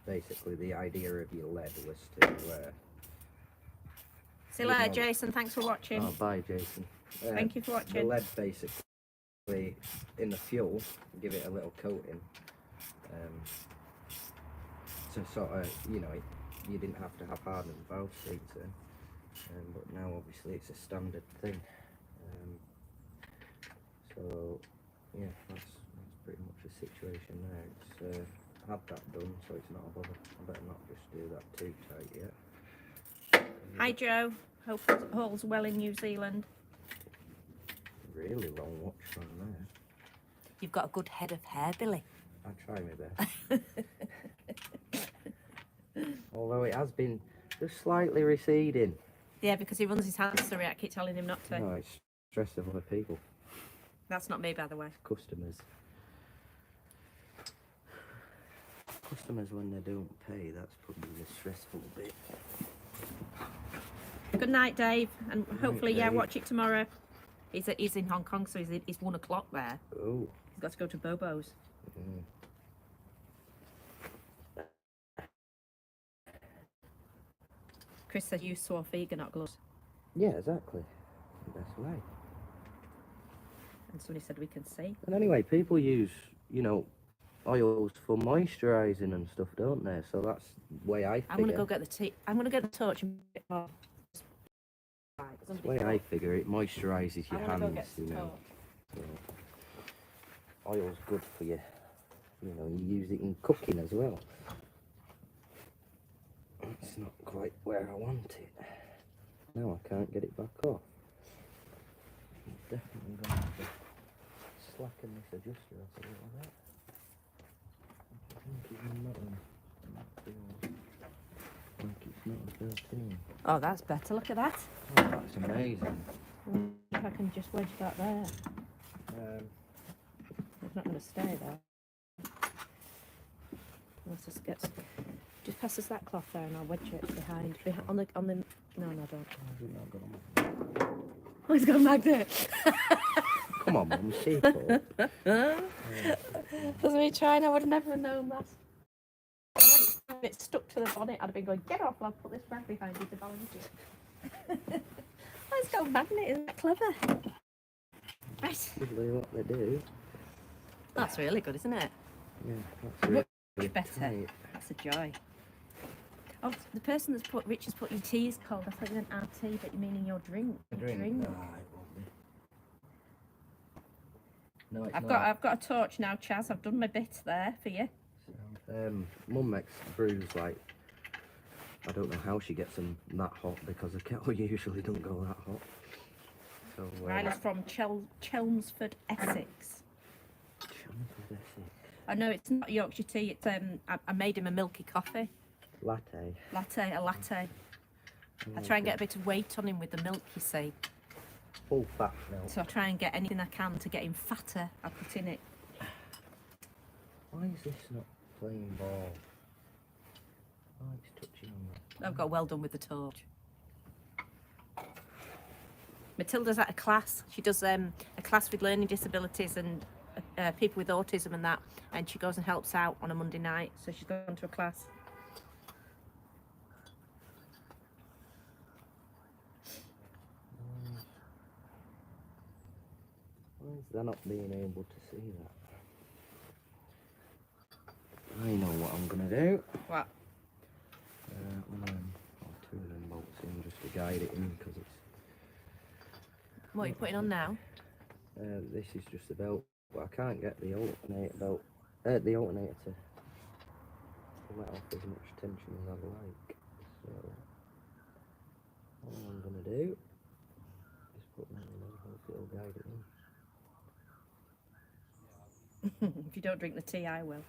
basically, the idea of your lead was to. See you later, Jason. Thanks for watching. Oh, bye, Jason. Thank you for watching. The lead basically in the fuel, give it a little coating. So sort of, you know, you didn't have to have hardened valve seats in. But now obviously it's a standard thing. So yeah, that's pretty much the situation there. It's had that done, so it's not a bother. I better not just do that too tight yet. Hi Joe, hope all's well in New Zealand. Really long watch from there. You've got a good head of hair, Billy. I try my best. Although it has been just slightly receding. Yeah, because he runs his hands through it. I keep telling him not to. No, it's stress of other people. That's not me, by the way. Customers. Customers when they don't pay, that's probably the stressful bit. Good night, Dave, and hopefully, Dave. yeah, watch it tomorrow. He's in Hong Kong, so it's 1 o'clock there. Oh. He's got to go to Bobo's. Mm. Chris says use sore feet, not gloves. Yeah, exactly. The best way. And somebody said we can see. And anyway, people use, you know, oils for moisturising and stuff, don't they? So that's the way I figure. I'm gonna go get the tea. I'm gonna get the torch and That's the way I figure it moisturises your hands, you know. So, oil's good for you. You know, you use it in cooking as well. It's not quite where I want it. Now I can't get it back off. I'm definitely going to have to slacken this adjuster up a little bit. I think it's not a 13. Oh, that's better. Look at that. Oh, that's amazing. If I can just wedge that there. It's not going to stay there. Let's just get. Just pass us that cloth there, and I'll wedge it behind on the. No, don't. Oh, he's got a magnet. Come on, Mum, see it. That's me trying. I would have never known that. If it stuck to the bonnet, I'd have been going, get off, I'll put this bag behind you to balance it. Let's go magnet, isn't that clever? Right. Usually what they do. That's really good, isn't it? Yeah, that's really Much better. tight. That's a joy. Oh, the person that's put Richard's put your tea is cold. I thought you meant our tea, but you meaning your drink. A Your drink? Ah, it won't be. No, it's I've not. got a torch now, Chaz. I've done my bit there for you. Mum makes brews like, I don't know how she gets them that hot because the kettle usually don't go that hot. So Mine is from Chelmsford, Essex. Chelmsford, Essex. I know it's not Yorkshire tea. It's I made him a milky coffee. Latte. A latte. I try and get a bit of weight on him with the milk, you see. Full fat milk. So I try and get anything I can to get him fatter. I put in it. Why is this not playing ball? Oh, it's touching on that. I've got well done with the torch. Matilda's at a class. She does a class with learning disabilities and people with autism and that. And she goes and helps out on a Monday night. So she's gone to a class. Why is they not being able to see that? I know what I'm going to do. What? Two of them bolts in just to guide it in because it's... What are you putting on now? This is just the belt, but I can't get the alternator belt, the alternator to let off as much tension as I'd like. So, all I'm going to do is put that in and hope it'll guide it in. If you don't drink the tea, I will.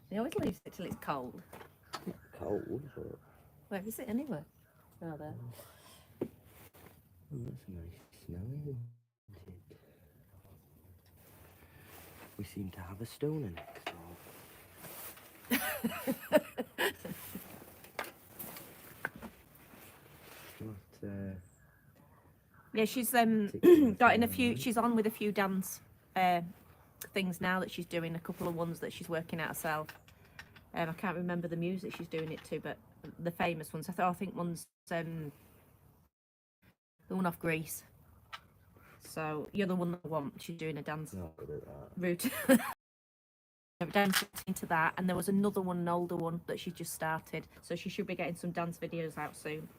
He always leaves it till it's cold. Cold, but... Where is it anyway? Oh, there. Oh, that's a nice smell, isn't it? We seem to have a stoner next door. But, Yeah, she's got in a few. She's on with a few dance things now that she's doing. A couple of ones that she's working out herself. I can't remember the music she's doing it to, but the famous ones. I think one's the one off Greece. So you're the one that I want. She's doing a dance Not good at that. route. Dance into that, and there was another one, an older one that she just started. So she should be getting some dance videos out soon.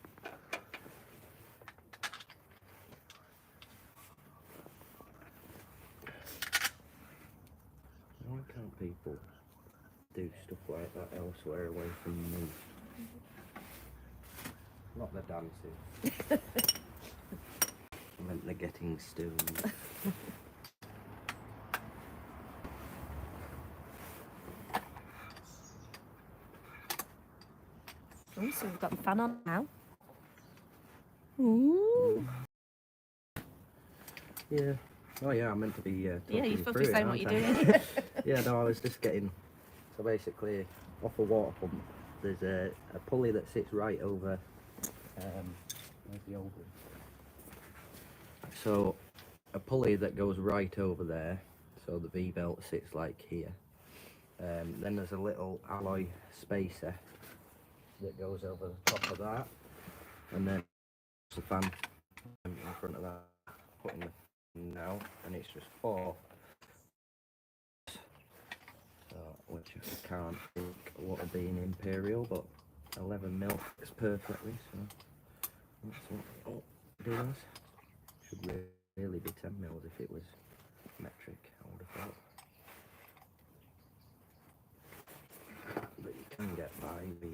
Why can't people do stuff like that elsewhere away from me? Not the dancing. I meant the getting stoned. Oh, so we've got the fan on now. Ooh. Yeah. Oh yeah, I meant to be talking Yeah, you're supposed through to be it, saying what you're aren't I? doing. Yeah, no, I was just getting. So basically, off a water pump, there's a pulley that sits right over. Where's the old one? So, a pulley that goes right over there. So the V belt sits like here. Then there's a little alloy spacer that goes over the top of that, and then the fan in front of that. Putting the now, and it's just 4. So, which I can't think what will be in Imperial, but 11 mil fits perfectly. So that's what it does. Should really be 10 mils if it was metric, I would have thought. But you can get by the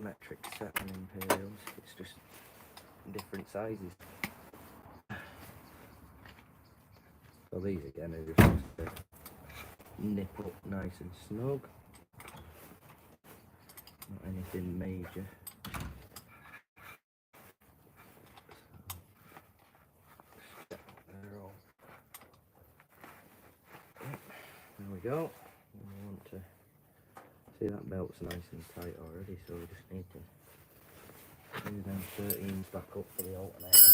metric set on Imperials. It's just different sizes. So these again are just to nip up nice and snug. Not anything major. There we go. And we want to see that belt's nice and tight already, so we just need to do them 13s back up for the alternator.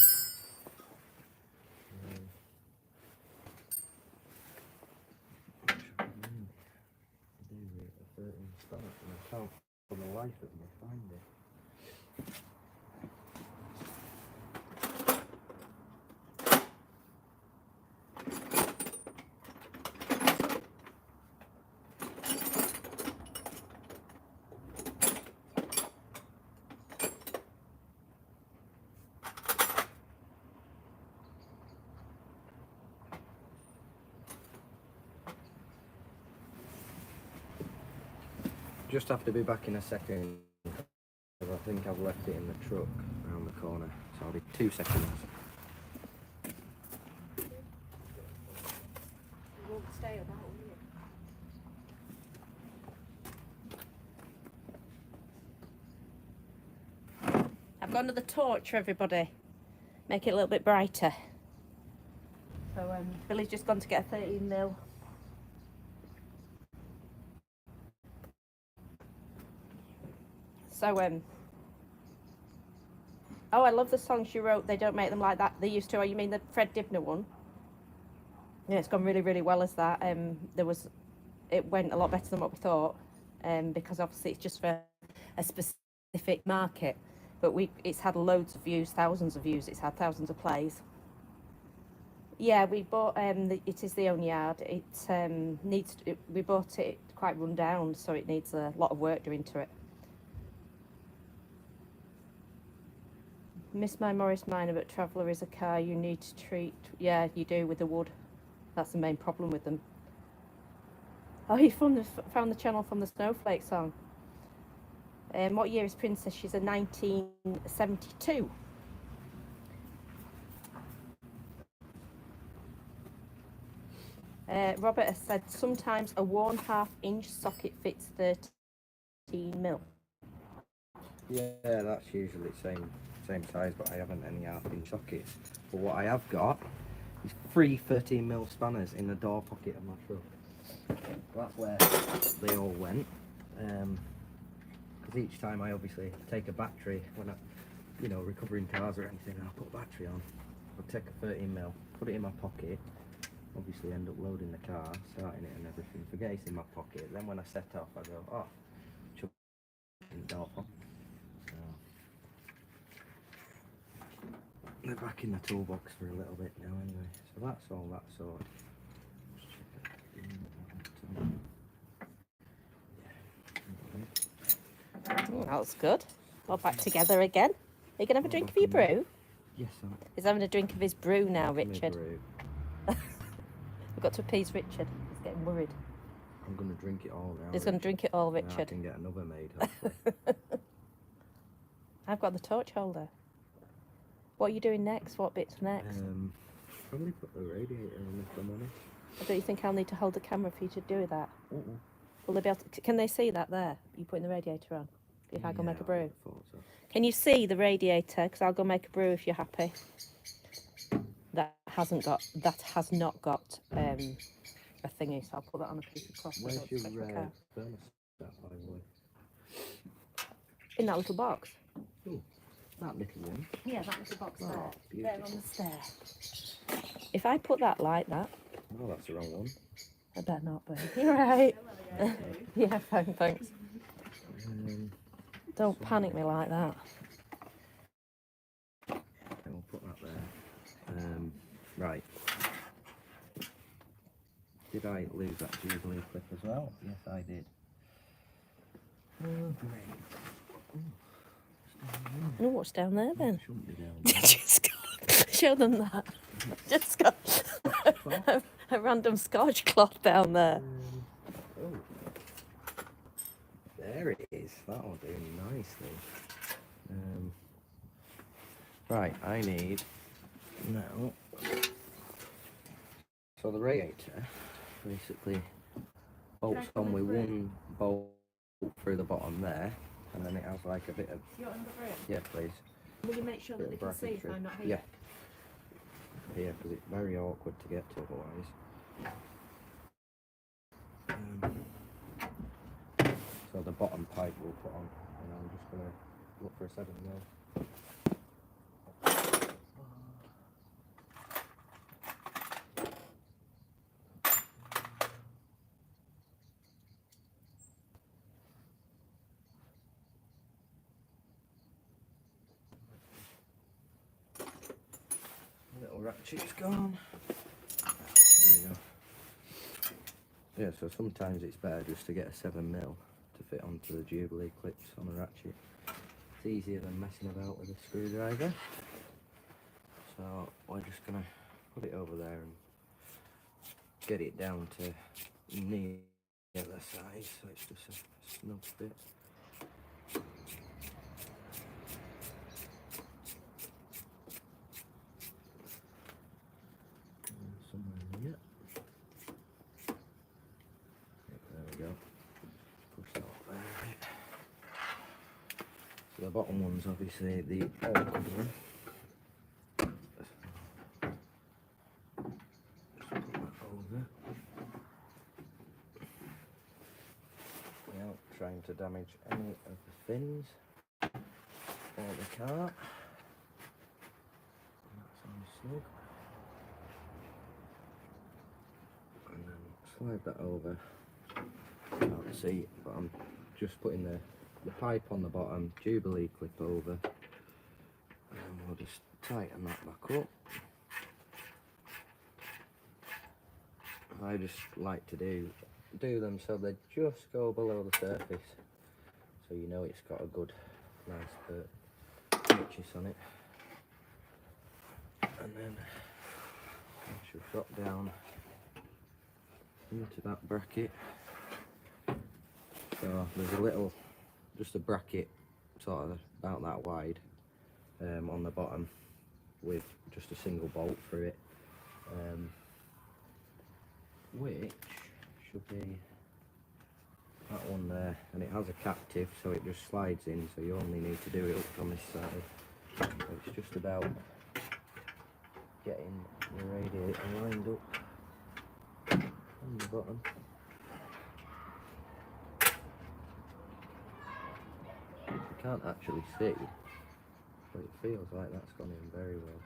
Do a 13 start, and I can't for the life of me find it. Just have to be back in a second, because I think I've left it in the truck around the corner, so I'll be 2 seconds. You won't stay about, will you? I've got another torch for everybody. Make it a little bit brighter. So Billy's just gone to get a 13 mil. So oh, I love the song she wrote. They don't make them like that. They used to. Oh, you mean the Fred Dibner one? Yeah, it's gone really, really well as that. It went a lot better than what we thought. Because obviously it's just for a specific market. But it's had loads of views, thousands of views. It's had thousands of plays. Yeah, we bought. It is the own yard. It needs. We bought it quite run down, so it needs a lot of work doing to it. Miss my Morris Minor, but Traveller is a car you need to treat. Yeah, you do with the wood. That's the main problem with them. Oh, you found the channel from the Snowflake song. What year is Princess? She's a 1972. Robert has said sometimes a worn 1/2 inch socket fits 13 mil. Yeah, that's usually same size, but I haven't any 1/2 inch sockets. But what I have got is 3 13 mil spanners in the door pocket of my truck. That's where they all went. Because each time I obviously take a battery when I, recovering cars or anything, I'll put a battery on. I'll take a 13 mil, put it in my pocket. Obviously end up loading the car, starting it and everything. Forget it's in my pocket. Then when I set off, I go, oh, chuck it in the door pocket. So, they're back in the toolbox for a little bit now anyway. So that's all that sorted. Just check that. Oh, that was good. All back together again. Are you going to have a drink of your brew? Yes, I'm He's having a drink of his brew now, Richard. brew. We've got to appease Richard. He's getting worried. I'm going to drink it all now. He's going to drink it all, Now I Richard. can get another made, hopefully. I've got the torch holder. What are you doing next? What bit's next? Probably put the radiator on if I'm honest. Don't you think I'll need to hold the camera for you to do that? Uh-uh. Will they be able to, can they see that there? You putting the radiator on? If I go make a I brew? thought so. Can you see the radiator? Because I'll go make a brew if you're happy. That has not got a thingy, so I'll put that on a piece of cloth. Where's your car. thermostat, by the way? In that little box. Ooh, that little one. Yeah, that little box Oh, there. beautiful. There on the stair. If I put that like that, Oh, that's the wrong one. I better not be. You're right. Yeah, fine, thanks. Don't panic me like that. We'll put that there. Right. Did I lose that Jubilee clip as well? Yes, I did. Oh, great. Oh, what's down there then? Shouldn't be down there. Just got, show them that. Just got a random scotch cloth down there. Oh. There it is. That'll do nicely. Right, I need now. So the radiator basically bolts on with one bolt through the bottom there, and then it has like a bit of. You want another brew? Yeah, please. Will you make sure that they can see if I'm not here? Yeah. Yeah, because it's very awkward to get to otherwise. So the bottom pipe we'll put on, and I'm just going to look for a 7mm. Little ratchet's gone. There we go. Yeah, so sometimes it's better just to get a 7mm to fit onto the Jubilee clips on a ratchet. It's easier than messing about with a screwdriver. So we're just going to put it over there and get it down to near the size, so it's just a snug fit. Somewhere in here. There we go. Push that up there a bit. So the bottom one's obviously the awkward one. Just put that over. Without trying to damage any of the fins or the car. And that's on snug. And then slide that over. Can't see, but I'm just putting the pipe on the bottom, Jubilee clip over, and we'll just tighten that back up. I just like to do them so they just go below the surface, so you know it's got a good, nice purchase on it. And then I should drop down into that bracket. So there's a little, just a bracket sort of about that wide on the bottom with just a single bolt through it, which should be that one there, and it has a captive so it just slides in, so you only need to do it up from this side. So it's just about getting the radiator lined up on the bottom. You can't actually see, but it feels like that's gone in very well.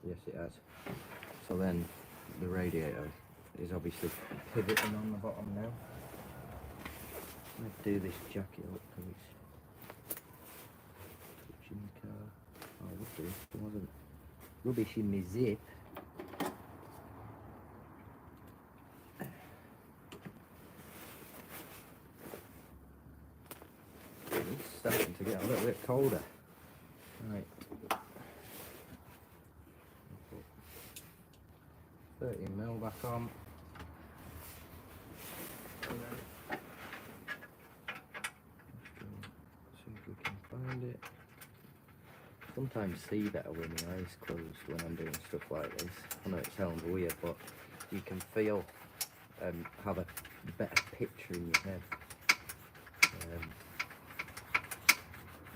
Yes, it has. So then the radiator is obviously pivoting on the bottom now. Let's do this jacket up because it's touching the car. to. It wasn't rubbish in my zip. It's starting to get a little bit colder. Right. 30mm back on. And then see if we can find it. Sometimes see better with my eyes closed when I'm doing stuff like this. I know it sounds weird, but you can feel have a better picture in your head.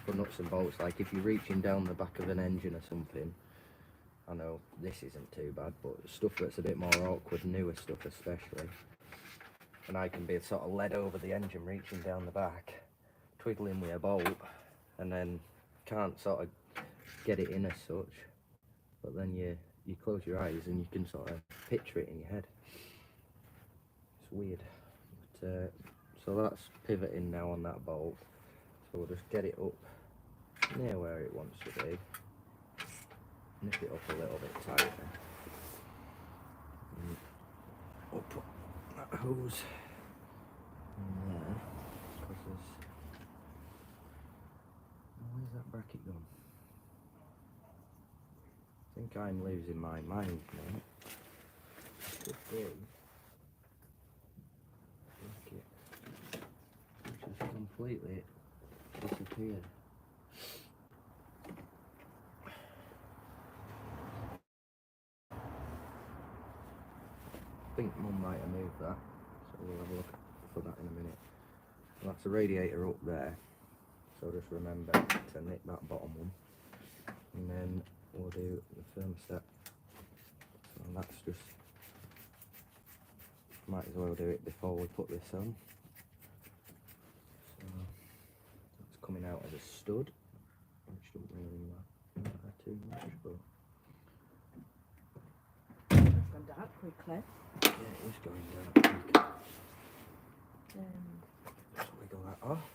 For nuts and bolts, like if you're reaching down the back of an engine or something, I know this isn't too bad, but stuff that's a bit more awkward, newer stuff especially, and I can be sort of led over the engine reaching down the back, twiddling with a bolt, and then can't sort of get it in as such, but then you close your eyes and you can sort of picture it in your head. It's weird. But, so that's pivoting now on that bolt, so we'll just get it up near where it wants to be, nip it up a little bit tighter, and we'll put that hose in there, because where's that bracket gone? I think I'm losing my mind now. Could be bracket which has completely disappeared. I think Mum might have moved that, so we'll have a look for that in a minute. And that's a radiator up there, so just remember to nip that bottom one, and then we'll do the thermostat. So that's just, might as well do it before we put this on. So that's coming out as a stud, which doesn't really matter too much, but It's gone dark quickly. yeah, it is going down. Just wiggle that off.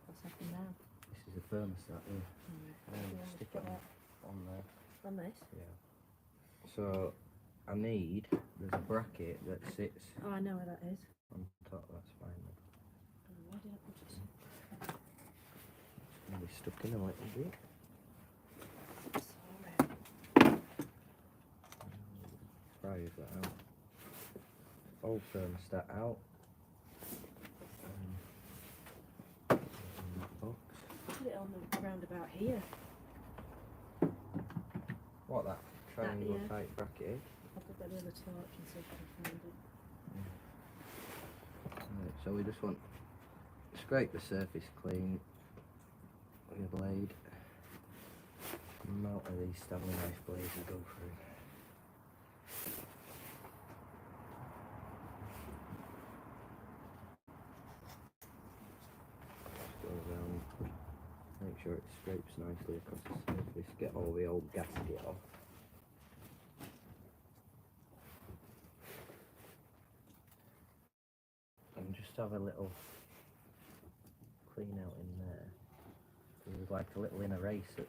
What's happened now? This is a thermostat here. Stick it on there. On this? Yeah. So I need, there's a bracket that sits Oh, I know where that is. on top. That's fine then. Where did I put it? It's going to be stuck in a little bit. Sorry. Prise that out. Old thermostat out. In that box. Put it on the roundabout here. What, that triangle yeah. type bracket? I'll put that in the torch and see if I can find it. Right, so we just want to scrape the surface clean with a blade. The amount of these Stanley knife blades will go through. Just go around, make sure it scrapes nicely across the surface, get all the old gasket off. And just have a little clean out in there. There's like a little inner race that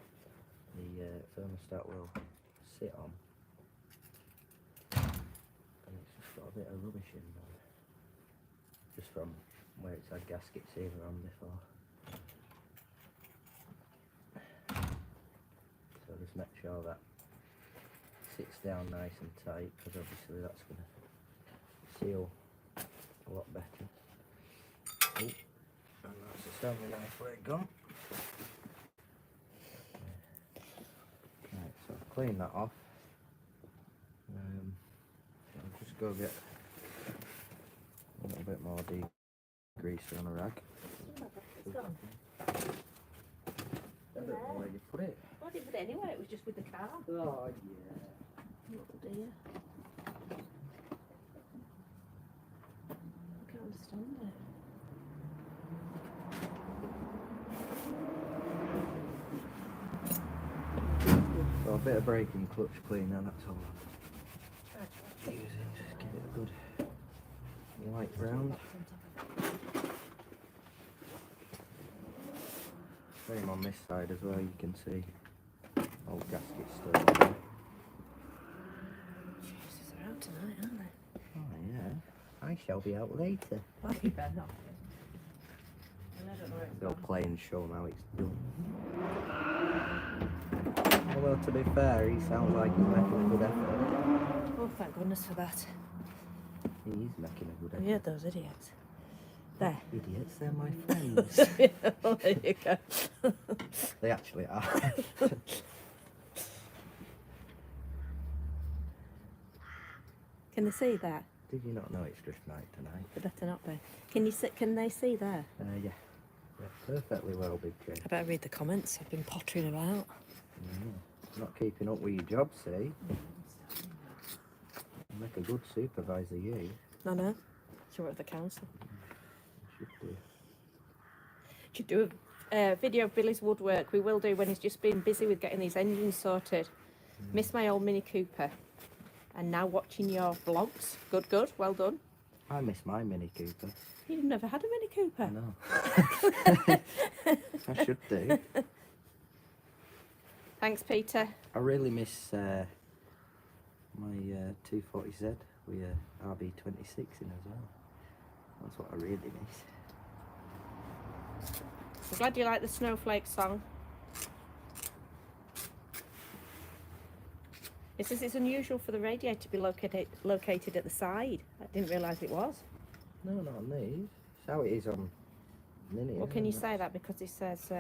the thermostat will sit on, and it's just got a bit of rubbish in there, just from where it's had gaskets either on before. So just make sure that sits down nice and tight, because obviously that's going to seal a lot better. Oh, and that's the Stanley knife blade gone. Right, so I've cleaned that off. I'll just go get a little bit more degreaser on a rag. It's gone. I don't know where you put it. I didn't put it anywhere, it was just with the car. Oh yeah. Oh dear. I can't understand it. So a bit of brake and clutch cleaner, that's all I'm using. Just give it a good light round. Same on this side as well, you can see Old gasket's still there. Jesus, they're out tonight, aren't they? Oh yeah. I shall be out later. Well, you better not. I don't know where it's They'll gone. play and show how it's done. Although to be fair, he sounds like he's making a good effort. Oh, thank goodness for that. He is making a good effort. Yeah, those idiots. There. Idiots, they're my friends. Well, there you go. They actually are. Can they see that? Did you not know it's drift night tonight? They better not be. Can you see, can they see there? Yeah. Yeah, perfectly well, Big J. I better read the comments. I've been pottering about. Not keeping up with your job, see? You make a good supervisor, you. No, no. She work at the council. You should do. Should do a video of Billy's woodwork. We will do when he's just been busy with getting these engines sorted. Miss my old Mini Cooper. And now watching your vlogs. Good, good. Well done. I miss my Mini Cooper. You've never had a Mini Cooper? No. I should do. Thanks, Peter. I really miss my 240Z with RB26 in as well. That's what I really miss. I'm glad you like the Snowflake song. It says it's unusual for the radiator to be located at the side. I didn't realise it was. No, not on these. It's how it is on Mini. Well, can you say that? Because it says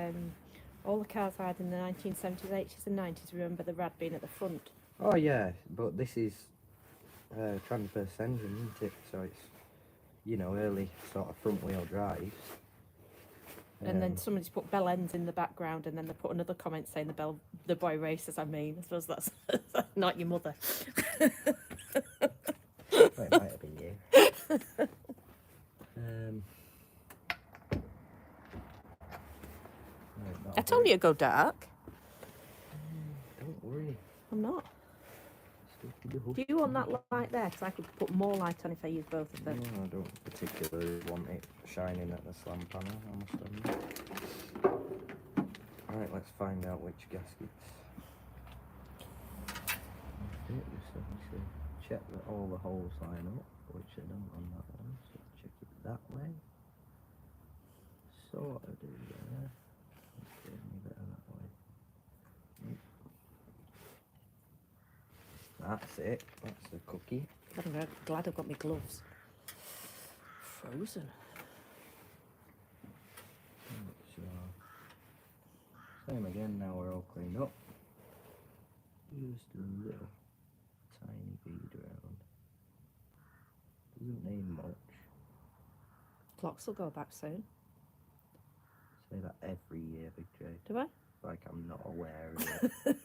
all the cars I had in the 1970s, 80s and 90s remember the rad being at the front. Oh yeah, but this is transverse engine, isn't it? So it's, you know, early sort of front wheel drives. And then somebody's put bell ends in the background, and then they put another comment saying the boy races. I mean, I suppose that's not your mother. Well, it might have been you. I told you to go dark. Don't worry. I'm not. Do you want that light there? Because I could put more light on if I use both of them. No, I don't particularly want it shining at the slam panel, I must admit. Alright, let's find out which gaskets. So check that all the holes line up, which they don't on that one, so check it that way. Sort of do there. Okay, better that way. That's it. That's the cookie. I'm glad I've got my gloves. Frozen. So, same again, now we're all cleaned up. Just a little tiny bead around. Doesn't need much. Clocks will go back soon. Say that every year, Big J. Do I? Like I'm not aware of it.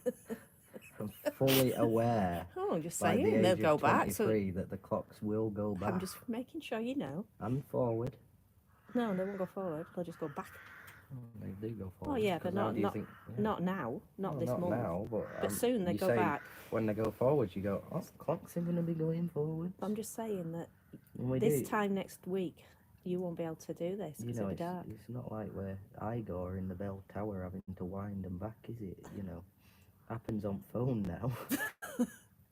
I'm fully aware. Oh, I'm just by the saying age they'll of go back. So 23 that the clocks will go back. I'm just making sure you know. And forward. No, they won't go forward. They'll just go back. Oh, they do go forward. Oh yeah, but 'cause how not do you think- yeah. not now, not No, this not month. now, but soon they you go say back. When they go forward, you go, oh, clocks are going to be going forward. I'm just saying that And we this do. time next week you won't be able to do this You because know, it'll be dark. it's not like where I go or in the bell tower having to wind them back, is it? You know, happens on phone now.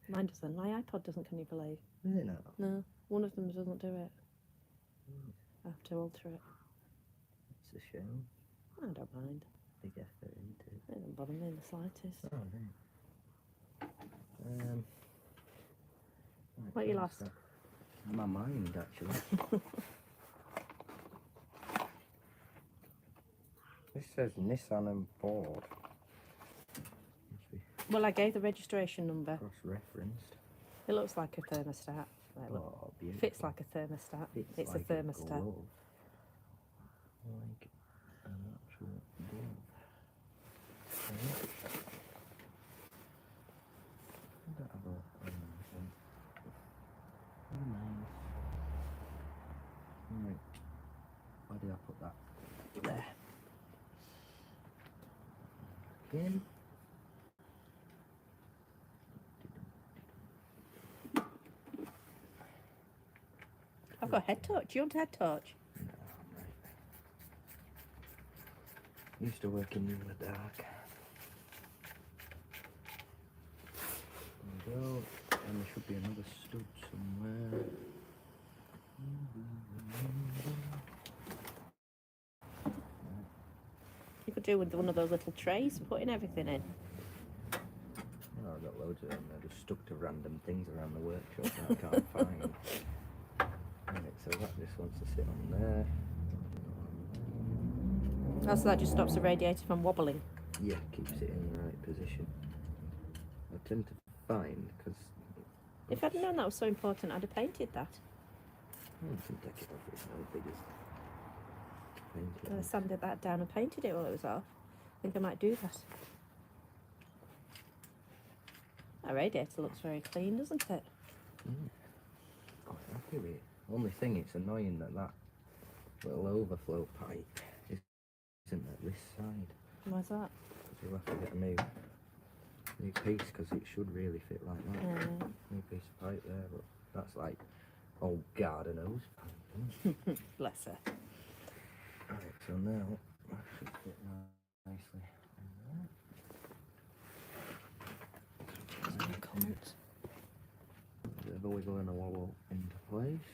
Mine doesn't. My iPod doesn't. Can you believe? Is it not? No, one of them doesn't do it. I have to alter it. It's a shame. I don't mind. Big effort into it. It doesn't bother me in the slightest. Oh, right. Right, What you what's lost? that? My mind, actually. This says Nissan and Ford. Must be Well, I gave the registration number. cross-referenced. It looks like a thermostat. Right, look. Oh, beautiful. Fits like a thermostat. Fits It's like a thermostat. glove. Like an actual glove. Right. I don't have a thing. Oh, nice. Right. Where did I put that? There. Again. I've got a head torch. Do you want a head torch? No, right. Used to work in the dark. go. And there should be another stud somewhere. You could do with one of those little trays for putting everything in. Oh, I've got loads of them. They're just stuck to random things around the workshop that I can't find. Right, so that just wants to sit on there. Oh, so that just stops the radiator from wobbling. Yeah, keeps it in the right position. I tend to find, because... If I'd known that was so important, I'd have painted that. I can take it off, it's no biggest. I sanded that down and painted it while it was off. I think I might do that. That radiator looks very clean, doesn't it? Quite happy with it. Only thing, it's annoying that that little overflow pipe isn't at this side. Why's that? Because we'll have to get a new piece, because it should really fit like that. New piece of pipe there, but that's like old garden hose pipe. Bless her. Right, so now that should fit nicely. No comments. A bit of a wiggle and a wobble into place.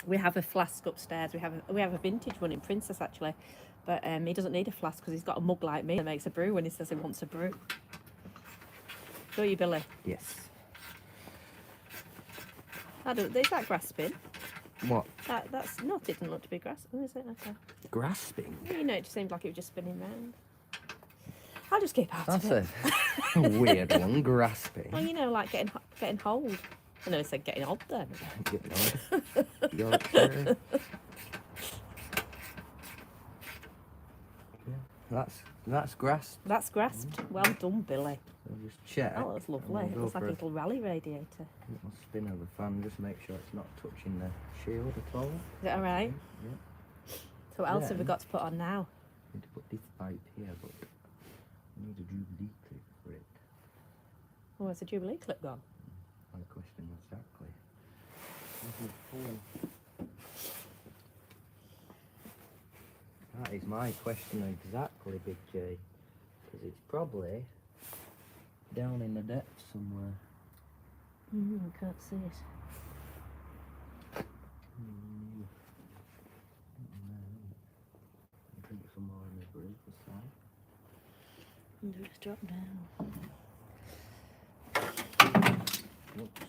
We have a flask upstairs. We have a vintage one in Princess actually, but he doesn't need a flask because he's got a mug like me that makes a brew when he says he wants a brew. Don't you, Billy? Yes. Is that grasping? What? That's not. It doesn't look to be grasping, is it? Okay. Grasping? You know, it just seemed like it was just spinning round. I'll just keep out That's of it. a weird one, grasping. Well, you know, like getting hold. I know I said getting hold then. Getting hold. Yorkshire. That's grasped. That's grasped. Well done, Billy. So just check. Oh, that's lovely. and It we'll looks go like a for little rally radiator. little spin of the fan. Just make sure it's not touching the shield at all. Is it all right? Yeah. So what else have we Then- got to put on now? Need to put this pipe here, but I need a Jubilee clip for it. Oh, where's the Jubilee clip gone? My question exactly. Where's my phone? That is my question exactly, Big J. Because it's probably down in the depths somewhere. I can't see it. I think somewhere on the bridge side. Just drop down. Whoops.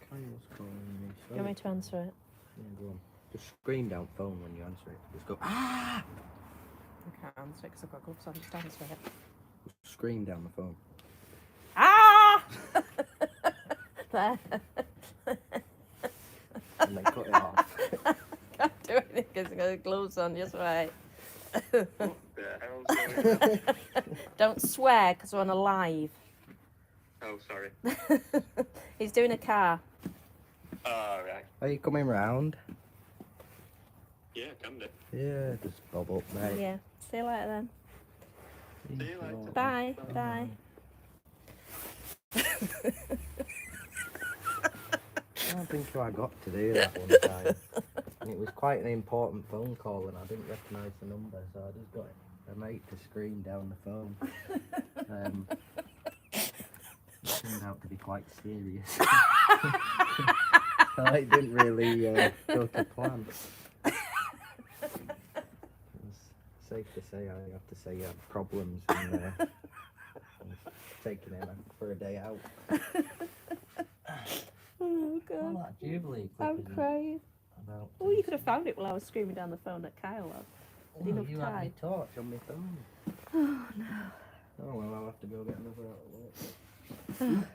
Kyle's calling me. Do you want me to answer it? Yeah, go on. Just scream down phone when you answer it. Just go, ah! I can't answer it because I've got gloves on. Just answer it. Just scream down the phone. Ah! There. And then cut it off. Can't do anything because I've got the gloves on. Just right. What the hell? Sorry. Don't swear because we're on a live. Oh, sorry. He's doing a car. Right. Are you coming round? Yeah, come do. Yeah, just bob up, mate. Yeah. See you later then. See you later. Bye. Bye. I don't think I got to do that one time. And it was quite an important phone call and I didn't recognise the number, so I just got a mate to scream down the phone. It turned out to be quite serious. So it didn't really go to plan. It was safe to say I have to say I had problems and I was taking him for a day out. Oh God. Well, that Jubilee clip I'm isn't crying. about Oh, you could have found it while I was screaming down the phone at Kyle. Oh, enough you had my time. torch on my phone. Oh no. Oh well, I'll have to go get another out of work.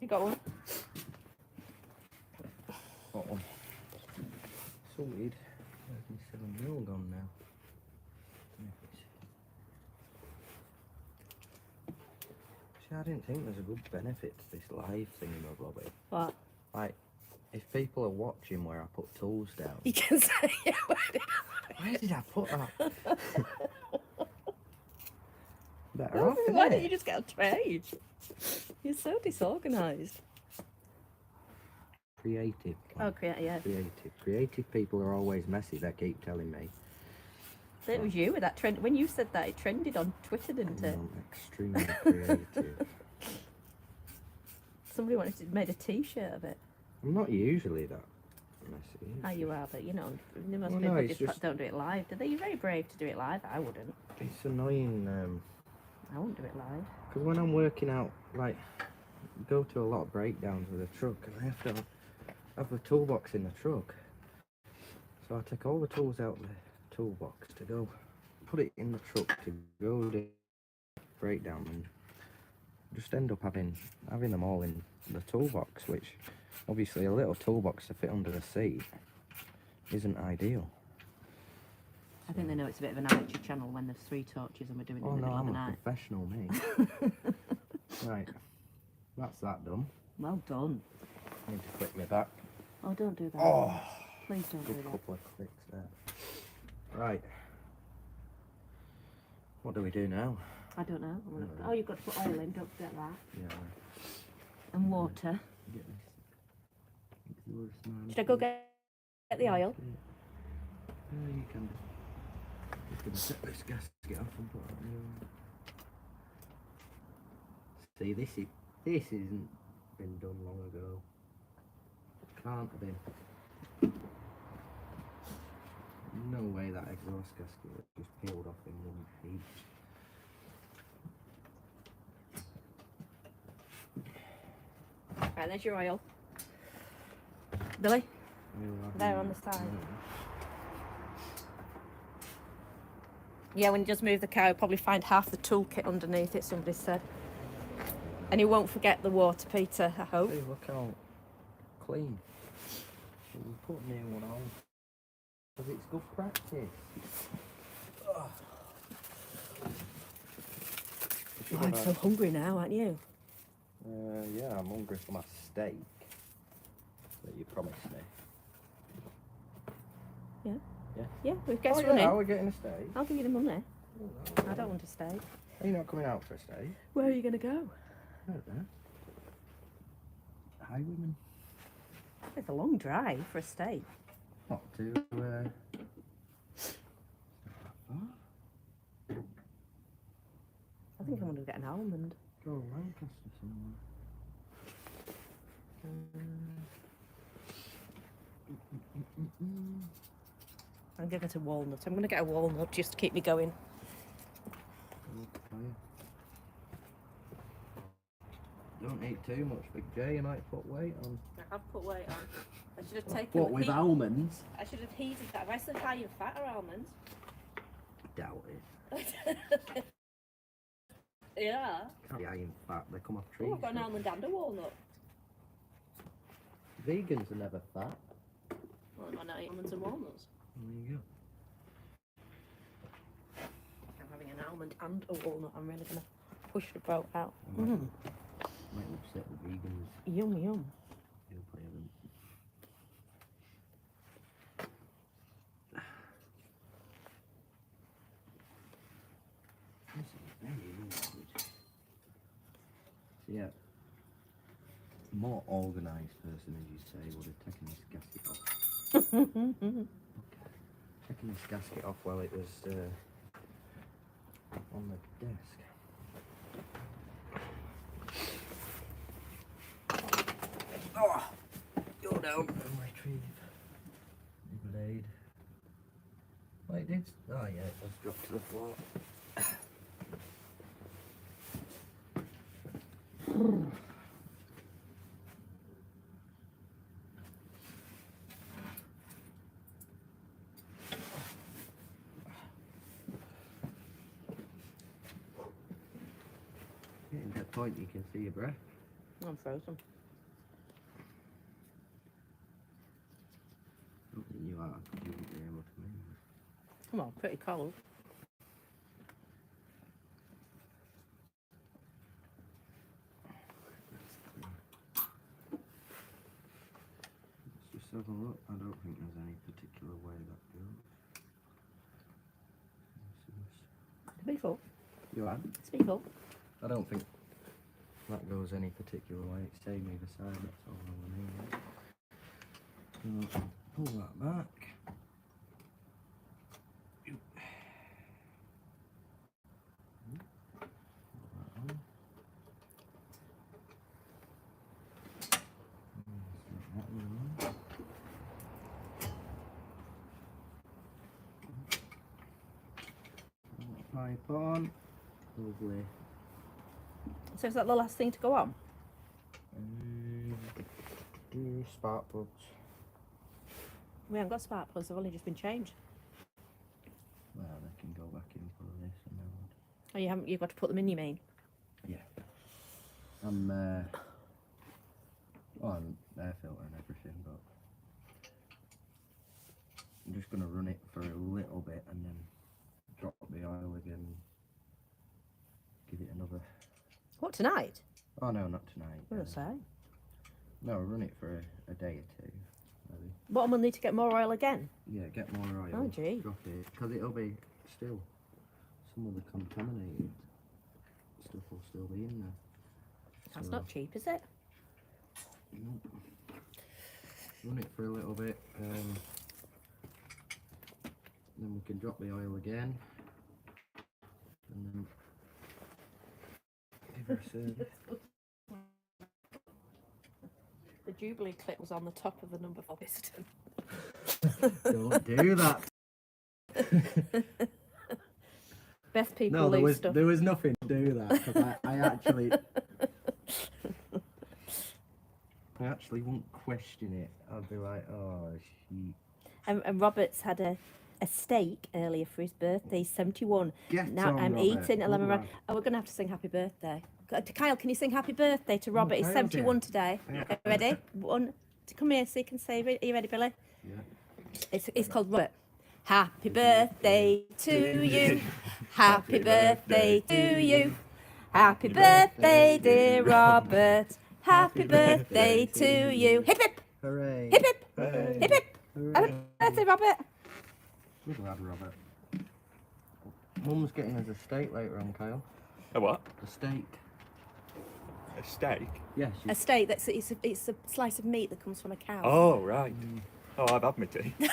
You got one? Got one. Sorted. Where's my 7mm gone now? See, I didn't think there's a good benefit to this live thing, Bobby. What? Like, if people are watching where I put tools down, You can say, yeah, where did I put that? Better why off, don't innit? you just get a tray? You're so disorganised. Creative. Oh, yeah. Creative people are always messy, they keep telling me. It was you with that trend. When you said that, it trended on Twitter, didn't it? I'm extremely creative. Somebody wanted to made a T-shirt of it. I'm not usually that messy. Oh, you are, but you know, most Well, people no, it's just don't do it live, do they? You're very brave to do it live. I wouldn't. It's annoying, I wouldn't do it live. because when I'm working out, like, go to a lot of breakdowns with a truck, and I have to have a toolbox in the truck. So I take all the tools out of the toolbox to go put it in the truck to go to breakdown, and just end up having them all in the toolbox, which obviously a little toolbox to fit under the seat isn't ideal. I think they know it's a bit of an amateur channel when there's 3 torches and we're doing it Oh in the no, middle of I'm the a night. professional, me. Right, that's that done. Well done. I need to click me back. Oh, don't do that. Oh, Please don't do good that. couple of clicks there. Right. What do we do now? I don't know. Oh, you've got to put oil in. Don't forget that. Yeah. And water. Get this. Should I go get the oil? You can. Just gonna set this gasket off and put it on. See, this isn't been done long ago. Can't have been. No way that exhaust gasket was just peeled off in one piece. Right, there's your oil. Billy? There on the side. Yeah, when you just move the car, you'll probably find half the toolkit underneath it, somebody said. And you won't forget the water, Peter, I hope. See, look how clean. We'll put a new one on. Because it's good practice. Oh, I'm so hungry now, aren't you? Yeah, I'm hungry for my steak that you promised me. Yeah. Yeah? Yeah, we've guessed Oh, running. yeah, we're getting a steak. I'll give you the money. I don't want a steak. Are you not coming out for a steak? Where are you going to go? I don't know. Highwayman. It's a long drive for a steak. Not too, I think I'm going to get an almond. Go Lancaster somewhere. I'm going to get a walnut. I'm going to get a walnut just to keep me going. Don't eat too much, Big J. You might put weight on. I have put weight on. I should have taken. What, with almonds? I should have heated that. Have I said high in fat or almonds? Doubt it. Yeah. Can't be high in fat. They come off trees. Oh, I've got an almond and a walnut. Vegans are never fat. Well, I not eat almonds and walnuts. There you go. I'm having an almond and a walnut. I'm really going to push the boat out. Might upset the vegans. Yum, yum. You'll play them. This is very good. So yeah, more organised person, as you say, would have taken this gasket off. Taking this gasket off while it was on the desk. Oh, go down and retrieve the blade. Oh, it did. Oh yeah, it was dropped to the floor. Getting to that point you can see your breath. I'm frozen. I don't think you are, because you wouldn't be able to move. Come on, pretty cold. have a look. I don't think there's any particular way that goes. Speak up. You are? Speak up. I don't think that goes any particular way. It's saying either side, that's all I need. So, pull that back. Pipe on. Lovely. So is that the last thing to go on? Do spark plugs. We haven't got spark plugs, they've only just been changed. Well, they can go back in for this and then. Oh, you've got to put them in, you mean? Yeah. I'm on air filter and everything, but I'm just gonna run it for a little bit and then drop the oil again. Give it another. What, tonight? Oh no, not tonight. What did I say? No, run it for a day or two, maybe. What, and we'll need to get more oil again? Yeah, get more oil. Oh, gee. Drop it, because it'll be still some of the contaminated stuff will still be in there. That's So, not cheap, is it? nope. Run it for a little bit, then we can drop the oil again, and then give her a service. The Jubilee clip was on the top of the number 4 piston. Don't do that. Best people No, lose stuff. there was nothing to do that, because I actually wouldn't question it. I'd be like, oh, she. And Robert's had a steak earlier for his birthday. He's 71. Get Now on, I'm Robert. eating Good 11 lad. Oh, we're going to have to sing happy birthday. Kyle, can you sing happy birthday to Robert? He's Kyle's 71 here. today. Yeah. Okay, ready? One. Come here so you can say it. Are you ready, Billy? Yeah. It's called Robert. Happy birthday to you. Happy birthday to you. Happy birthday, dear Robert. Happy birthday to you. Hip hip, Hooray. hip hip, Hooray. hip hip. Hooray. Happy birthday, Robert. Good lad, Robert. Mum's getting us a steak later on, Kyle. A what? A steak. A steak? Yes. A steak. It's a slice of meat that comes from a cow. Oh, right. Oh, I've had my tea. Are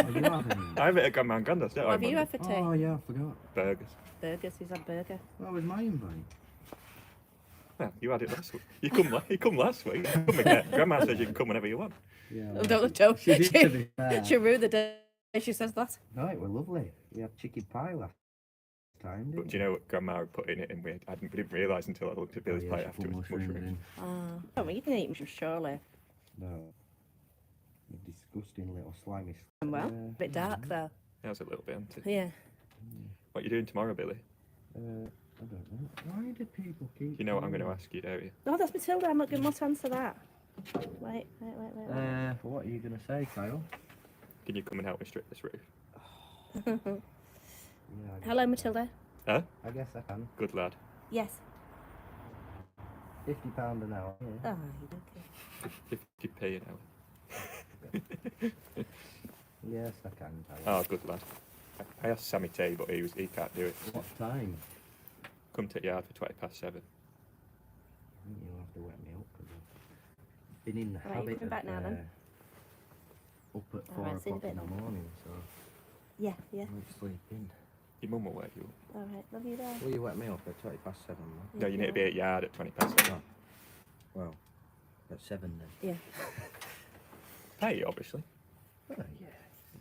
you having? I have it at Grandma and Granddad's, don't I? What have you Monday? had for tea? Oh yeah, I forgot. Burgers. Burgers. He's had burger. That was my invite. Well, you had it last week. You come last week. Come again. Grandma says you can come whenever you want. Yeah. Oh, don't. She did, to be fair. She ruined the day she says that. No, it was lovely. We had chicken pie last time, didn't But do you know what Grandma had put in it, and we didn't realise until I looked at Billy's plate afterwards. Mushrooms in. Oh, well, you can eat them surely. No. A disgusting little slimy. Well, a bit dark though. That was a little bit empty. Yeah. What are you doing tomorrow, Billy? I don't know. Why do people keep? You know what I'm going to ask you, don't you? Oh, that's Matilda. I'm not going to answer that. Wait. What are you gonna say, Kyle? Can you come and help me strip this roof? Yeah. I guess Hello, Matilda. Huh? I guess I can. Good lad. Yes. £50 an hour. Yeah. Oh, you okay. 50p an hour. Yes, I can. Kyle. Oh, good lad. I asked Sammy T, but he can't do it. What time? Come to the yard for 7:20. I think you'll have to wet me up because I've been in the Right, you habit coming of back now, then? up at All 4 right, see you in a o'clock in bit the then. morning, so Yeah. I won't sleep in. Your mum will wake you up. All right. Love you there. Will you wet me up at 7:20? No, you need to be at yard at 7:20. Well, at 7 then. Yeah. Pay, obviously, Oh, yeah.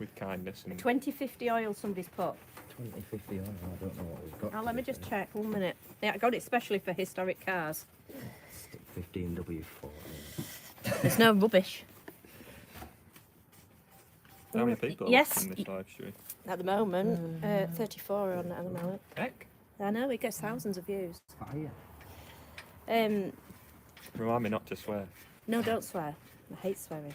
with kindness and 2050 oil somebody's put. 2050 on. I don't know what we've got. Oh, to let me be just fair. check. 1 minute. Yeah, I got it specially for historic cars. Stick 15W4. There's no rubbish. how many people are Yes. watching this live stream? At the moment, 34 are on it at the moment. Heck. I know, it gets thousands of views. Fire. Remind me not to swear. No, don't swear. I hate swearing.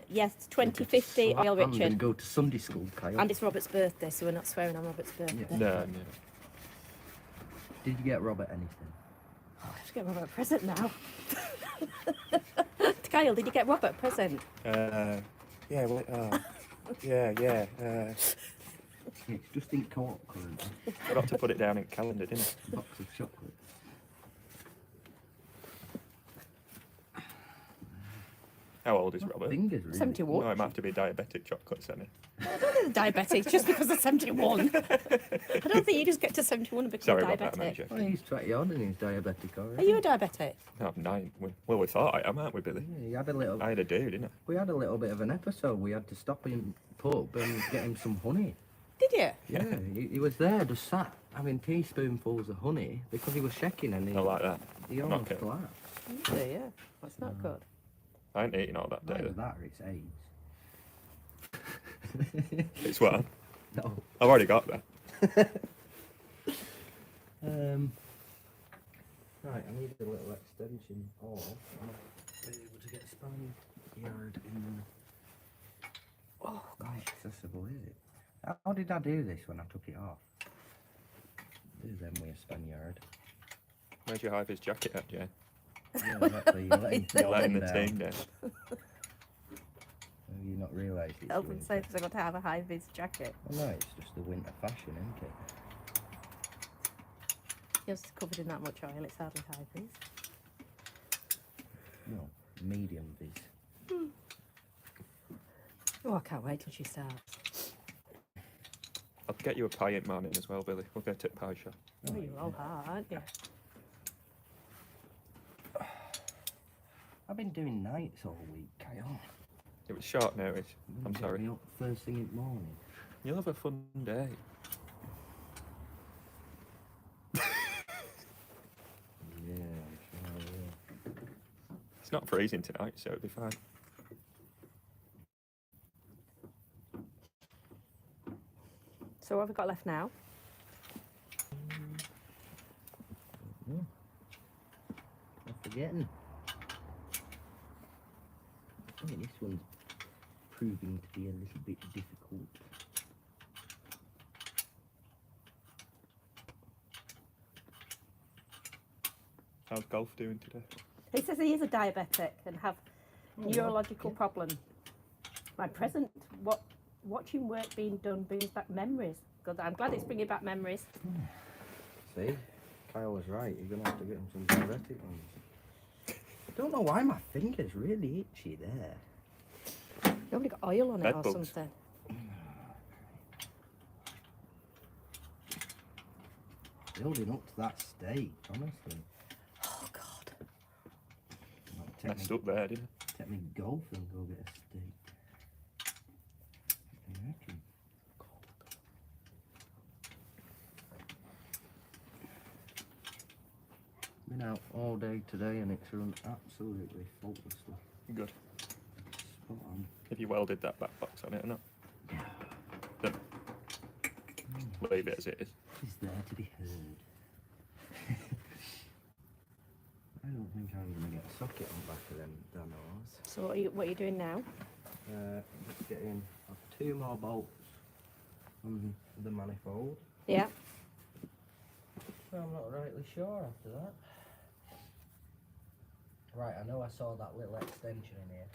Yes, 2050 oil, I'm going to Richard. go to Sunday school, Kyle. And it's Robert's birthday, so we're not swearing on Robert's birthday. Yeah. No. Did you get Robert anything? I have to get Robert a present now. Kyle, did you get Robert a present? Yeah, well, yeah. It's just in cork currently. Forgot to put it down in calendar, didn't I? Box of chocolate. How old is Robert? Fingers really. 71. No, it might have to be diabetic chocolate, Senny. Diabetic just because of 71. I don't think you just get to 71 and become Sorry about that, diabetic. Manager. Well, he's 20 odd and he's diabetic Are already. you a diabetic? No, I'm 9. Well, we thought I am, aren't we, Billy? Yeah, he had a little. I had a do, didn't I? We had a little bit of an episode. We had to stop him pub and get him some honey. Did you? Yeah, he was there, just sat having teaspoonfuls of honey because he was shaking and I like that. he Not almost good. collapsed. Really, yeah. That's not good. I ain't eating all that Not day. either that or it's AIDS. It's what? No. I've already got that. Right, I need a little extension or I might be able to get a span yard in the... Oh, not accessible, is it? How did I do this when I took it off? Do them with a Spaniard. Where's your high-vis jacket at, Jane? Yeah, exactly. You're letting, You're letting the team down. Have you not realised it's Health and winter? safety's got to have a high-vis jacket. Well, no, it's just the winter fashion, isn't it? Yours is covered in that much oil, it's hardly high-vis. No, medium vis. Oh, I can't wait till she starts. I'll get you a pie in morning as well, Billy. We'll go to the pie shop. Oh, you're all hard, aren't you? I've been doing nights all week, Kyle. It was short notice. I'm Get sorry. me up first thing in the morning. You'll have a fun day. Yeah, I'm sure I will. It's not freezing tonight, so it'll be fine. So what have we got left now? I'm forgetting. I think this one's proving to be a little bit difficult. How's golf doing today? He says he is a diabetic and have neurological problem. My present, watching work being done brings back memories. God, I'm glad it's bringing back memories. See? Kyle was right. You're going to have to get him some diuretic ones. I don't know why my finger's really itchy there. Nobody got oil on it or Bedbugs. something. Building up to that state, honestly. Oh, God. Like, take Messed me, up there, didn't it? take me golf and go get a steak. I reckon. Been out all day today and it's run absolutely faultlessly. Good. Spot on. Have you welded that back box on it or not? Then leave it as it is. It's there to be heard. I don't think I'm going to get a socket on the back of them danos. So what are you doing now? Just getting 2 more bolts on the manifold. Yeah. I'm not rightly sure after that. Right, I know I saw that little extension in here.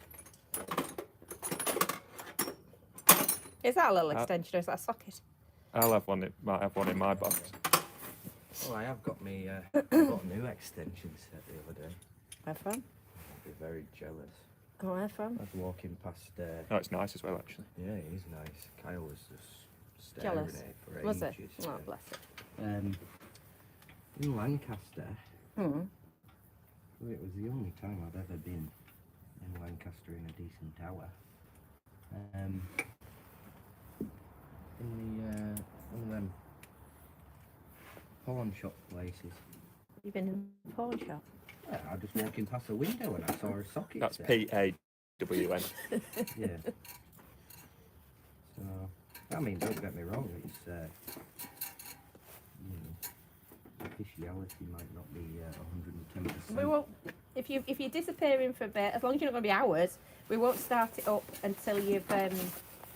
Is that a little extension or is that a socket? I'll have one. It might have one in my box. Oh, I have got me. I got a new extension set the other day. Where from? I'd be very jealous. Oh, where from? I was walking past. Oh, it's nice as well, actually. Yeah, it is nice. Kyle was just staring Jealous. at it for Was it? ages. Oh, bless it. In Lancaster, Hmm. it was the only time I'd ever been in Lancaster in a decent tower. In one of them pawn shop places. You've been in a pawn shop? Yeah, I was just walking past the window and I saw a socket. That's there. PAWN. Yeah. So, I mean, don't get me wrong. It's you know, officiality might not be 110%. We won't. If you're disappearing for a bit, as long as you're not going to be hours, we won't start it up until you've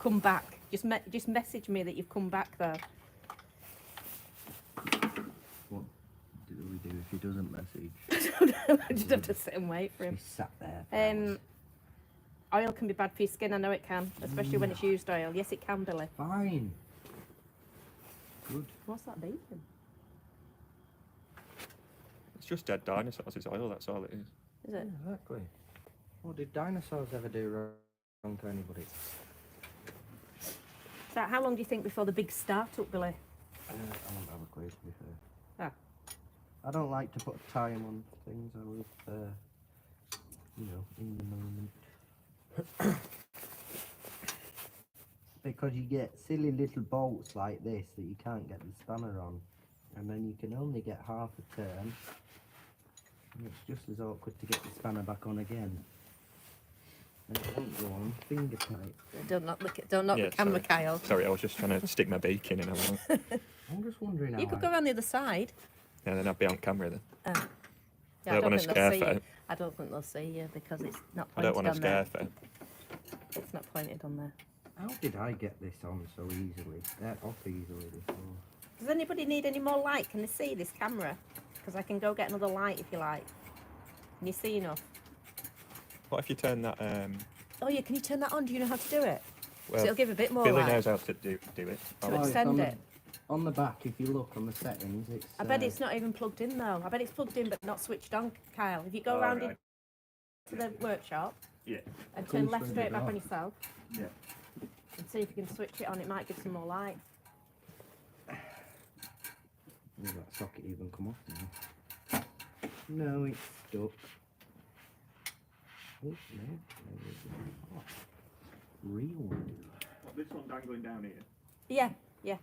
come back. Just message me that you've come back though. What do we do if if he doesn't message. I just have to sit and wait for him. He's sat there. for hours. Oil can be bad for your skin, I know it can, especially when it's used oil. Yes, it can, Billy. Fine. Good. What's that beeping? It's just dead dinosaurs. It's oil. That's all it is. Is it? Exactly. What did dinosaurs ever do wrong to anybody? So how long do you think before the big start-up, Billy? I don't have a clue, to be fair. Ah. I don't like to put time on things. I live, in the moment. Because you get silly little bolts like this that you can't get the spanner on, and then you can only get half a turn, and it's just as awkward to get the spanner back on again. And it won't go on finger tight. Don't knock the camera, sorry. Kyle. Sorry, I was just trying to stick my beak in and everything. I'm just wondering how You could go around the other side. Yeah, then I'd be on camera then. Yeah, I don't want to think scare they'll see you. folk. I don't think they'll see you because it's not I pointed don't want to on scare there. folk. It's not pointed on there. How did I get this on so easily? Off easily before. Does anybody need any more light? Can they see this camera? Because I can go get another light if you like. Can you see enough? What if you turn that? Oh yeah, can you turn that on? Do you know how to do it? Well, So it'll give a bit more Billy light. knows how to do it. To Oh, it's extend on it. On the back, if you look on the settings, it's. I bet it's not even plugged in though. I bet it's plugged in but not switched on, Kyle. If you go around right. into the workshop Yeah. and turn Comes left from straight the back door. on yourself Yeah. and see if you can switch it on, it might give some more light. Will that socket even come off now? No, it's stuck. Oh, no. Oh, real one. This one dangling down here. Yeah, yeah.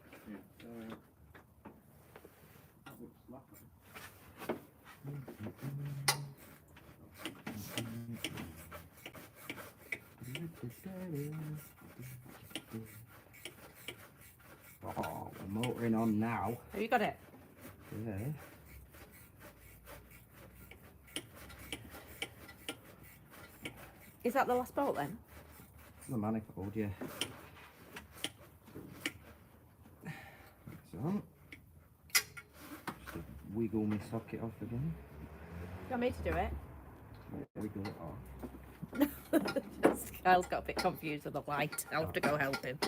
That looks slappy. Oh, we're motoring on now. Have you got it? Yeah. Is that the last bolt then? The manifold, yeah. That's on. Just to wiggle my socket off again. You want me to do it? Wiggle it off. Kyle's got a bit confused with the light. I'll have to go help him.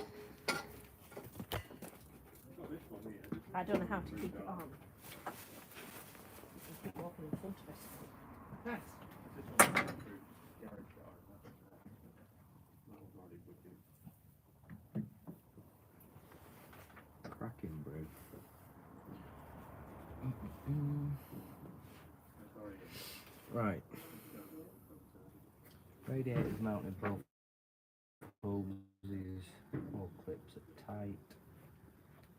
I don't know how to keep it on. Keep walking in front of us. Cracking brew. Right. Radiators mounted both hoses, all clips are tight.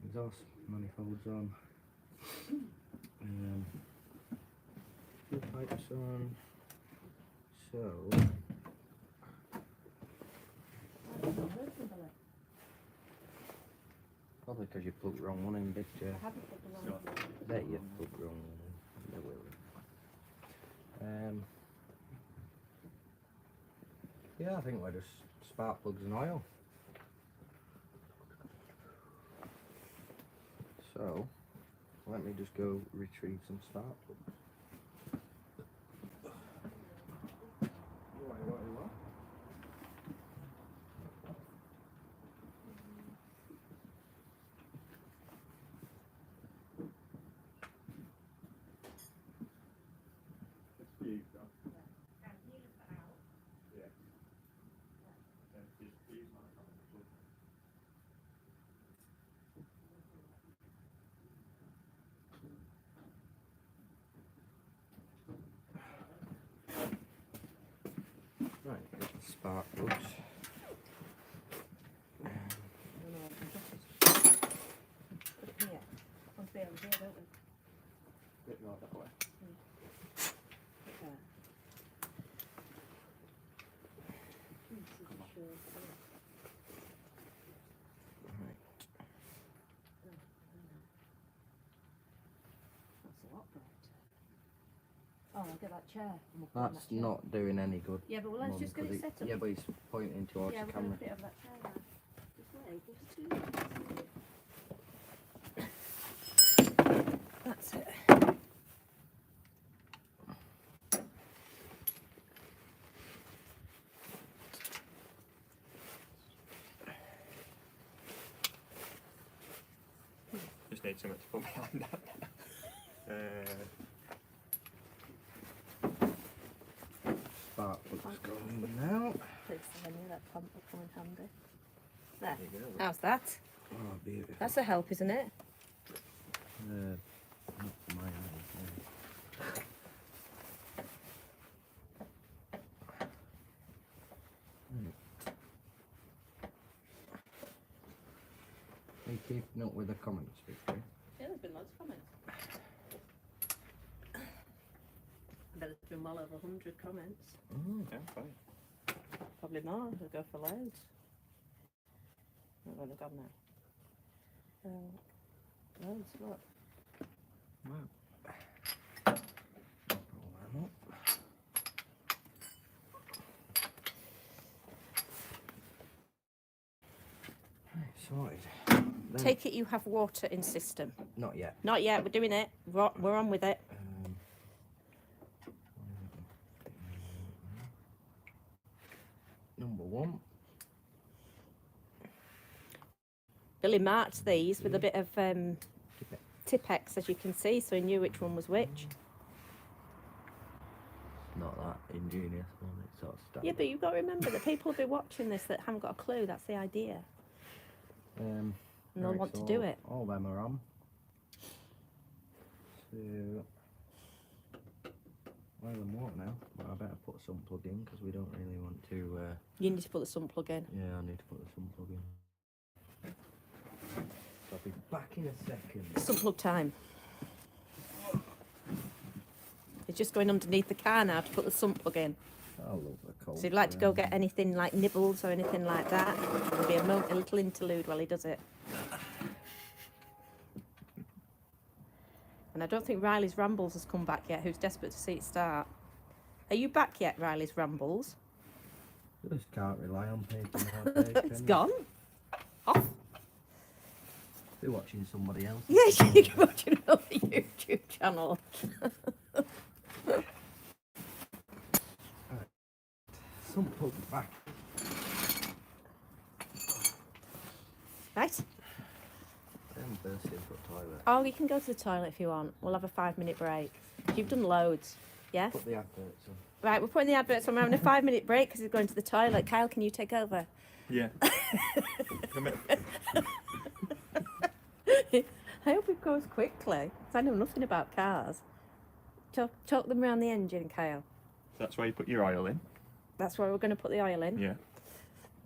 Exhaust manifolds on. Fuel pipes on. So probably because you plugged the wrong one in, did you? I haven't put the one. I bet you plugged the wrong one in. No worry. Yeah, I think we're just spark plugs and oil. So, let me just go retrieve some spark plugs. Right, spark plugs. Put it here. Want to be over here, don't we? Bit more that way. There. Right. That's a lot brighter. Oh, I'll get that chair. and we'll put it on That's that chair. not doing any good. Yeah, but let's Mum, just get 'cause it set up. Yeah, but he's pointing towards Yeah, the we're going camera. to put it over that chair now. Just wait, just 2 minutes. That's it. need something to put my hand on. Spark plugs going in now. Please, that pump will come in handy. There. There you go. How's that? Oh, beautiful. That's a help, isn't it? Not for my eyes, Are you keeping up with the comments, Victoria? Yeah, there's been loads of comments. I bet there's been well over 100 comments. Yeah, fine. Probably more. We'll go for loads. Where they've gone now. Loads, look. Wow. Pull them up. Right, sorted. Then- Take it you have water in system. Not yet. Not yet, we're doing it. We're on with it. Number one. Billy marked these with a bit of Tipex, as you can see, so he knew which one was which. Not that ingenious one, it's sort of standard. Yeah, but you've got to remember that people will be watching this that haven't got a clue. That's the idea. And they'll right, want to so do it. All them are on. So, oil and water now. Well, I better put some plug in because we don't really want to. You need to put the sun plug in. Yeah, I need to put the sun plug in. So I'll be back in a second. Sun plug time. He's just going underneath the car now to put the sun plug in. I love the cold. So if you'd like to go get anything like nibbles or anything like that, there'll be a little interlude while he does it. And I don't think Riley's Rambles has come back yet, who's desperate to see it start. Are you back yet, Riley's Rambles? You just can't rely on people nowadays. It's can you? gone. Off. Be watching somebody else. Yes, you can watch another YouTube channel. Sun plug back. Right. I'm bursting for a toilet. Oh, you can go to the toilet if you want. We'll have a 5-minute break. You've done loads. Yeah? Put the adverts on. Right, we're putting the adverts on. We're having a 5-minute break because he's going to the toilet. Kyle, can you take over? Yeah. Come here. I hope it goes quickly, because I know nothing about cars. Talk them around the engine, Kyle. That's where you put your oil in. That's where we're going to put the oil in. Yeah.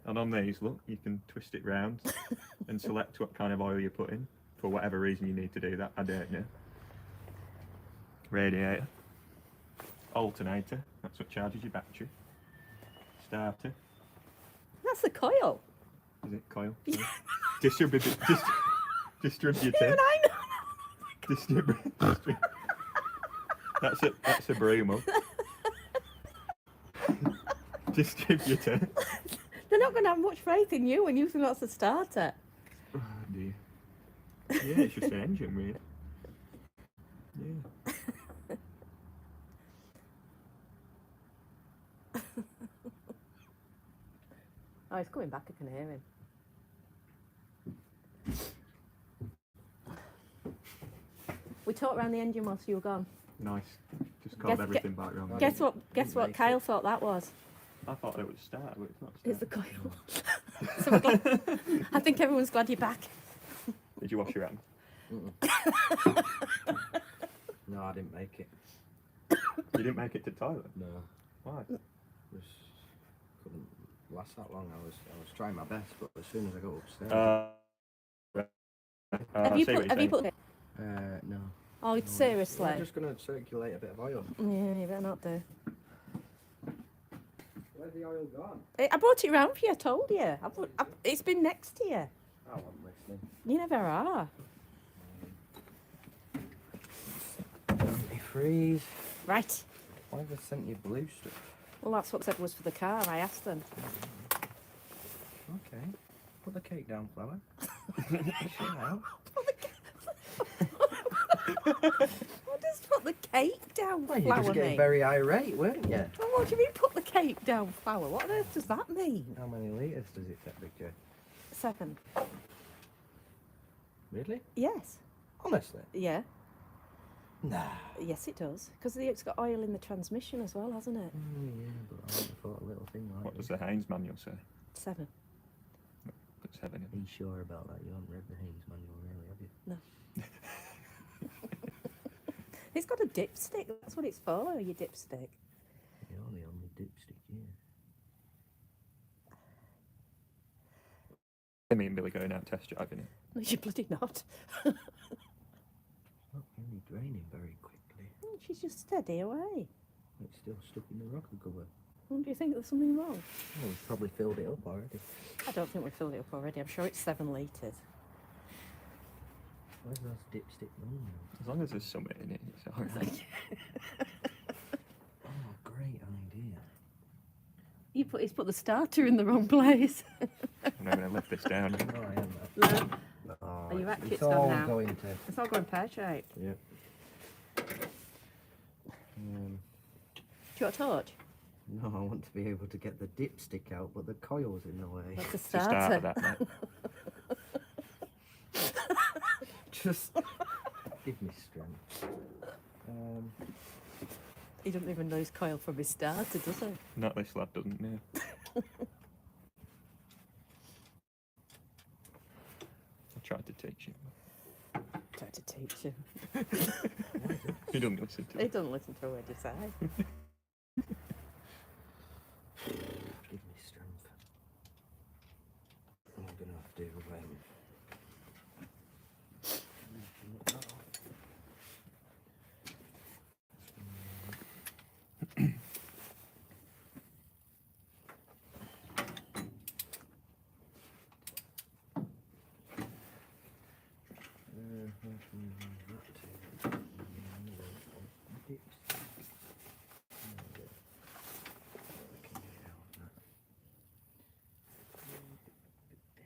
And on these, look, you can twist it round and select what kind of oil you put in. For whatever reason you need to do that, I don't know. Radiator. Alternator, that's what charges your battery. Starter. That's the coil. Is it coil? Yeah. Distributor. Distributor. Even I know. Distributor. That's a broom. Distributor. They're not going to have much faith in you when you think that's a starter. Oh dear. Yeah, it's just an engine, really. Yeah. Oh, he's coming back. I can hear him. We talked around the engine whilst you were gone. Nice. Just called Guess- everything back round. Guess what make Kyle it. thought that was? I thought it was a start, but it's not a It's the start. coil. So we're glad, I think everyone's glad you're back. Did you wash your hands? No, I didn't make it. You didn't make it to the toilet? No. Why? Just couldn't last that long. I was trying my best, but as soon as I got upstairs. Have you put it? No. Oh, No. seriously? I'm just going to circulate a bit of oil. Yeah, you better not do. Where's the oil gone? I brought it round for you, I told you. It's been next to you. I wasn't listening. You never are. Antifreeze. Right. Why have they sent you blue stuff? Well, that's what said was for the car. I asked them. Okay. Put the cake down, flower. Chill out. What does put the cake down, Well, you're flower just getting mean? very irate, weren't you? Well, what do you mean put the cake down, flower? What on earth does that mean? How many litres does it take, Victor? 7. Really? Yes. Honestly? Yeah. Nah. Yes, it does. Because it's got oil in the transmission as well, hasn't it? Oh yeah, but I wouldn't have thought a little thing like What does this. the Haynes manual say? 7. Put 7 Are in. you sure about that? You haven't read the Haynes manual, really, have you? It's got a dipstick. That's what it's for, your dipstick. You're the only dipstick here. Me and Billy going out test driving it. No, you're bloody not. Not really draining very quickly. She's just steady away. It's still stuck in the rocker cover. Well, do you think there's something wrong? Oh, we've probably filled it up already. I don't think we've filled it up already. I'm sure it's 7 litres. Where's those dipstick on now? As long as there's something in it, it's alright. Oh, great idea. He's put the starter in the wrong place. I'm not going to lift this down. Oh, I am. No. Oh, Are you it's ratchets it's gone all now? going to... It's all going pear-shaped. Yep. Do you want a torch? No, I want to be able to get the dipstick out, but the coil's in the way. That's a It's the starter. start of that, mate. Just give me strength. He doesn't even know his coil from his starter, does he? Not this lad doesn't know. I tried to teach him. Tried to teach him. He doesn't listen to He it. doesn't listen to a word you say. Give me strength. I'm gonna have to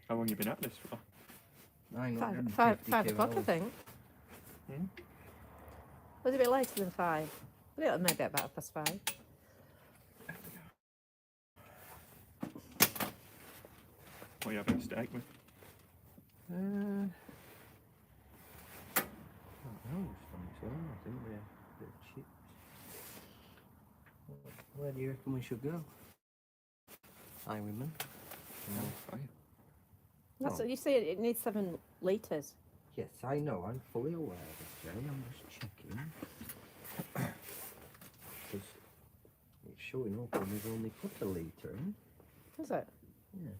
How long you been at this for? 5 o'clock, I think. Hmm? Was it a bit later than 5? Yeah, maybe about 5:30. What are you having a steak with? I don't know, I think we're a bit chips. Where do you reckon we should go? Highwayman? No, fire. That's Oh. what you say. It needs 7 litres. Yes, I know, I'm fully aware of this, Jay. I'm just checking. Because it's showing up and we've only put a litre in. Is it? Yeah.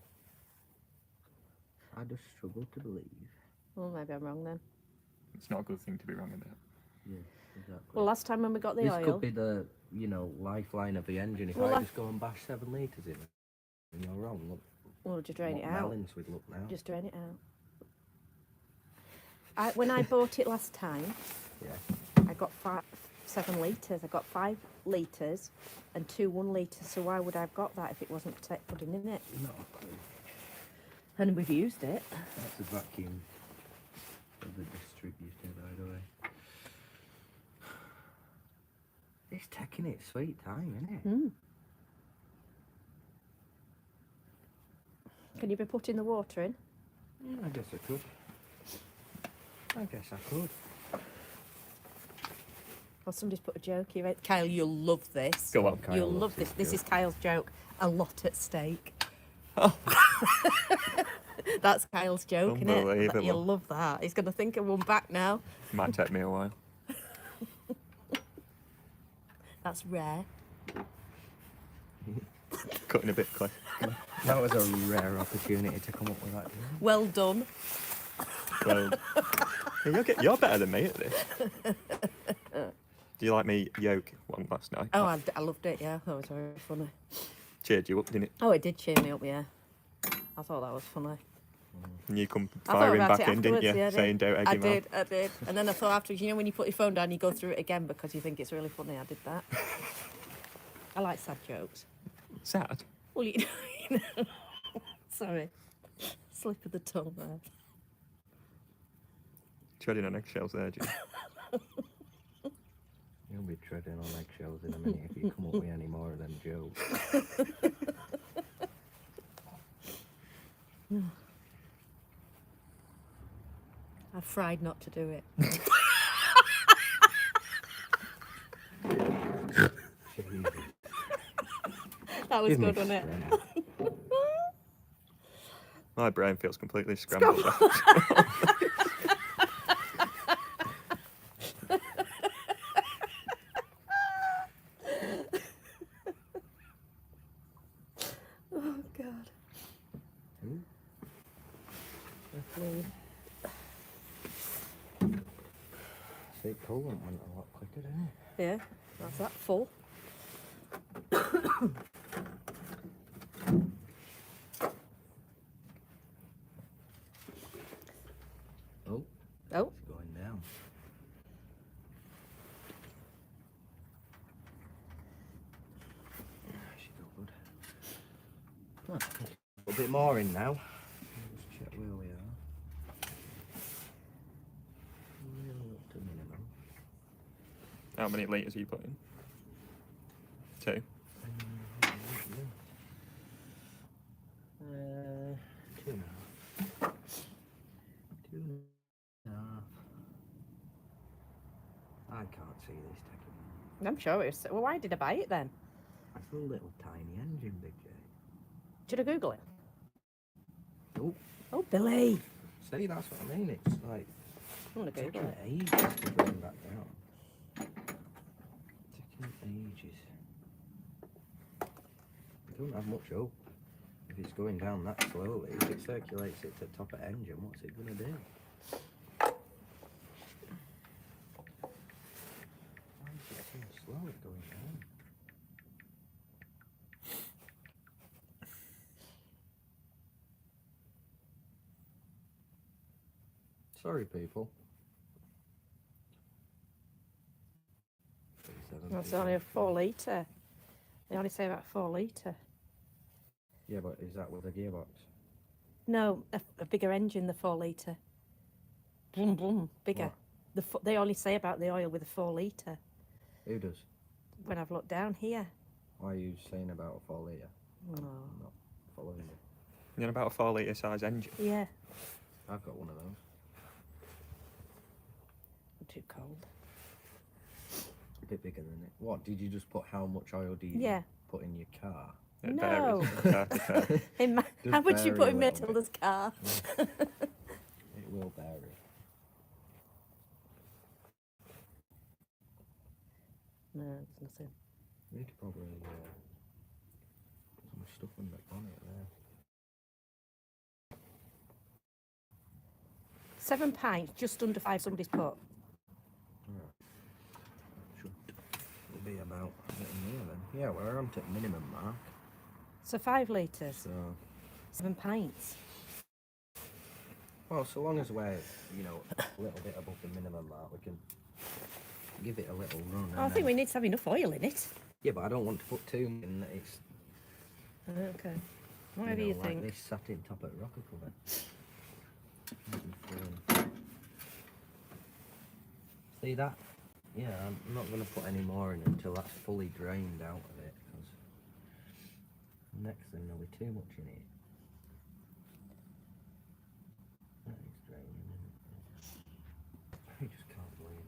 I just struggle to believe. Well, maybe I'm wrong then. It's not a good thing to be wrong about. Yeah, exactly. Well, last time when we got the this oil, could be the, lifeline of the engine. If Well, I I- just go and bash 7 litres in, and you're wrong, look. we'll just drain what it out. melons we'd look now. Just drain it out. When I bought it last time, Yeah. I got 7 litres. I got 5 litres and 2 1 litres. So why would I have got that if it wasn't putting in it? Not a clue. And we've used it. That's a vacuum of the distributor, by the way. It's taking its sweet time, isn't it? Mm. Can you be putting the water in? Yeah, I guess I could. Or somebody's put a joke here. Right? Kyle, you'll love this. Go on. Kyle You'll loves love this. his This is joke. Kyle's joke. A lot at stake. Oh. That's Kyle's joke, isn't it? Unbelievable. You'll love that. He's going to think of one back now. Might take me a while. That's rare. Cutting a bit close. That was a rare opportunity to come up with that. Well done. Well, you're better than me at this. Do you like me yolk one last night? Oh, I loved it, yeah. That was very funny. Cheered you up, didn't it? Oh, it did cheer me up, yeah. I thought that was funny. And you come I thought firing about back it in, didn't you? afterwards, yeah, I Saying don't egg I him on. did. And then I thought afterwards, when you put your phone down, you go through it again because you think it's really funny. I did that. I like sad jokes. Sad. Well, you know. Sorry. Slip of the tongue there. Treading on eggshells there, Jim. You'll be treading on eggshells in a minute if you come up with any more of them jokes. tried not to do it. That was Give me good, wasn't it? strength. My brain feels completely scrambled. Oh God. See, coolant went a lot quicker, didn't it? Yeah, that's that full. Oh, Oh, it's going down. She got good. Oh, a bit more in now. Just check where we are. Really up to minimum. How many litres are you putting? 2. Two and a half. 2.5. I can't see this taking. I'm sure it was. Well, why did I buy it then? It's a little tiny engine, Big J. Should I Google it? Oh, Oh, Billy. see, that's what I mean. It's like I'm gonna Google taking it. ages to bring back down. Taking ages. I don't have much hope. If it's going down that slowly, if it circulates it to the top of engine, what's it going to do? Why is it so slow at going down? Sorry, people. That's only a 4 litre. They only say about 4 litre. Yeah, but is that with a gearbox? No, a bigger engine, the 4 litre. Boom, boom, bigger. What? They only say about the oil with a 4 litre. Who does? When I've looked down here. Why are you saying about a 4 litre? Oh. I'm not following you. You're on about a 4 litre size engine. Yeah. I've got one of those. I'm too cold. A bit bigger than it. What, did you just put how much oil do you Yeah. put in your car? It No. varies car to car. How much you vary put a in little Matilda's car? It will vary. No, it's nothing. We need to probably put some stuff on the bonnet there. 7 pints, just under 5 somebody's put. Alright. Should be about getting near then. Yeah, we're on to minimum mark. So 5 litres, So, 7 pints. well, so long as we're, a little bit above the minimum mark, we can give it a little run. Oh, I think we need to have enough oil in it. Yeah, but I don't want to put too much in that it's, Okay. Whatever you like think. this satin top at rocker cover. See that? Yeah, I'm not going to put any more in until that's fully drained out of it, because next thing there'll be too much in it. That is draining, isn't it? I just can't believe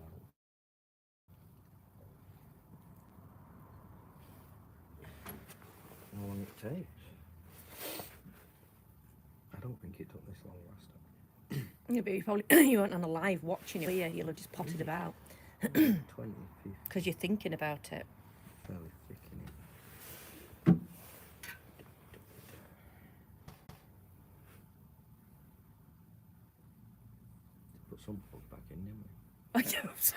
how long it takes. I don't think it took this long last time. Yeah, but you weren't on a live watching it, were you? You'll have just potted about 20, 50, because you're thinking about it. fairly thick in it. Put some plug back in, didn't we? I hope so.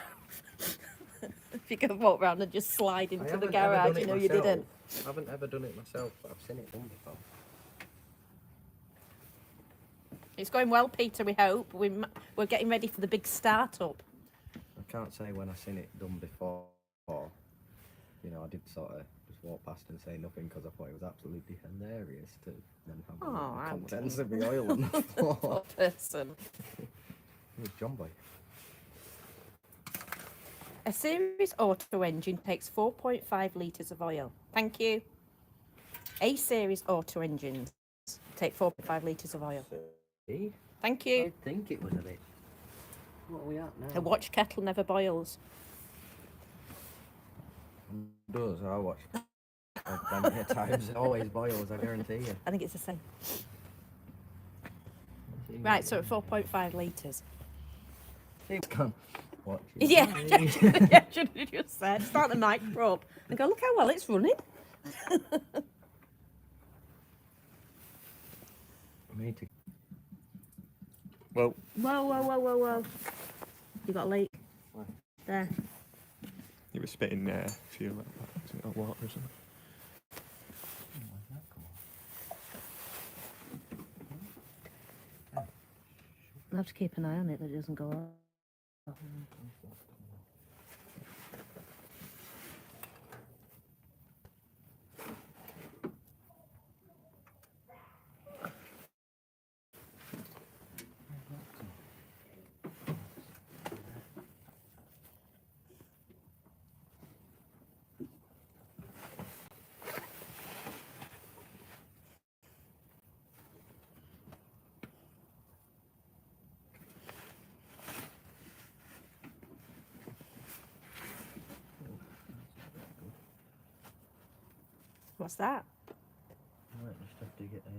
If you could walk around and just slide into the haven't ever garage, done you it know you myself. didn't. I haven't ever done it myself, but I've seen it done before. It's going well, Peter, we hope. We're getting ready for the big start-up. I can't say when I've seen it done before. I did sort of just walk past and say nothing because I thought it was absolutely hilarious to then have Oh, the contents of the oil on the floor. Poor person. It was John Boy. A series auto engine takes 4.5 litres of oil. Thank you. A series auto engines take 4.5 litres of oil. See? Thank I you. think it was a bit What are we at now? A watch kettle never boils. Does I watch plenty of times. It always boils, I guarantee you. I think it's the same. Right, so at 4.5 litres. It's gone. Watch it. Yeah, I should have just said. Start the mic up and go, look how well it's running. Me too. Well, Whoa. You got a leak? Where? There. you were spitting fuel like that. Isn't it water or something? I'll have to keep an eye on it that it doesn't go off. What's that? I might just have to get a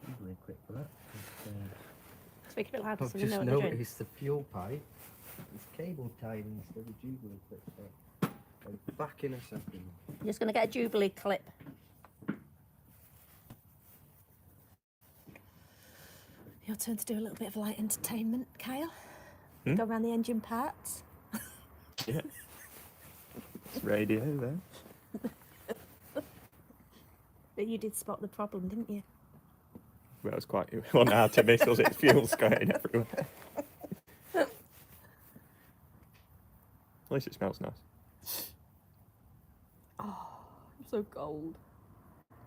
jubilee clip for that. Speak a bit louder I've so we know just what you're doing. noticed the fuel pipe is cable tied instead of jubilee clip. So I'll be back in a second. I'm just going to get a Jubilee clip. Your turn to do a little bit of light entertainment, Kyle. Hmm? Go around the engine parts. Yeah. It's radio there. But you did spot the problem, didn't you? Well, it was quite. It wasn't hard to miss, was it? Fuel squirting everywhere. At least it smells nice. Oh, I'm so cold.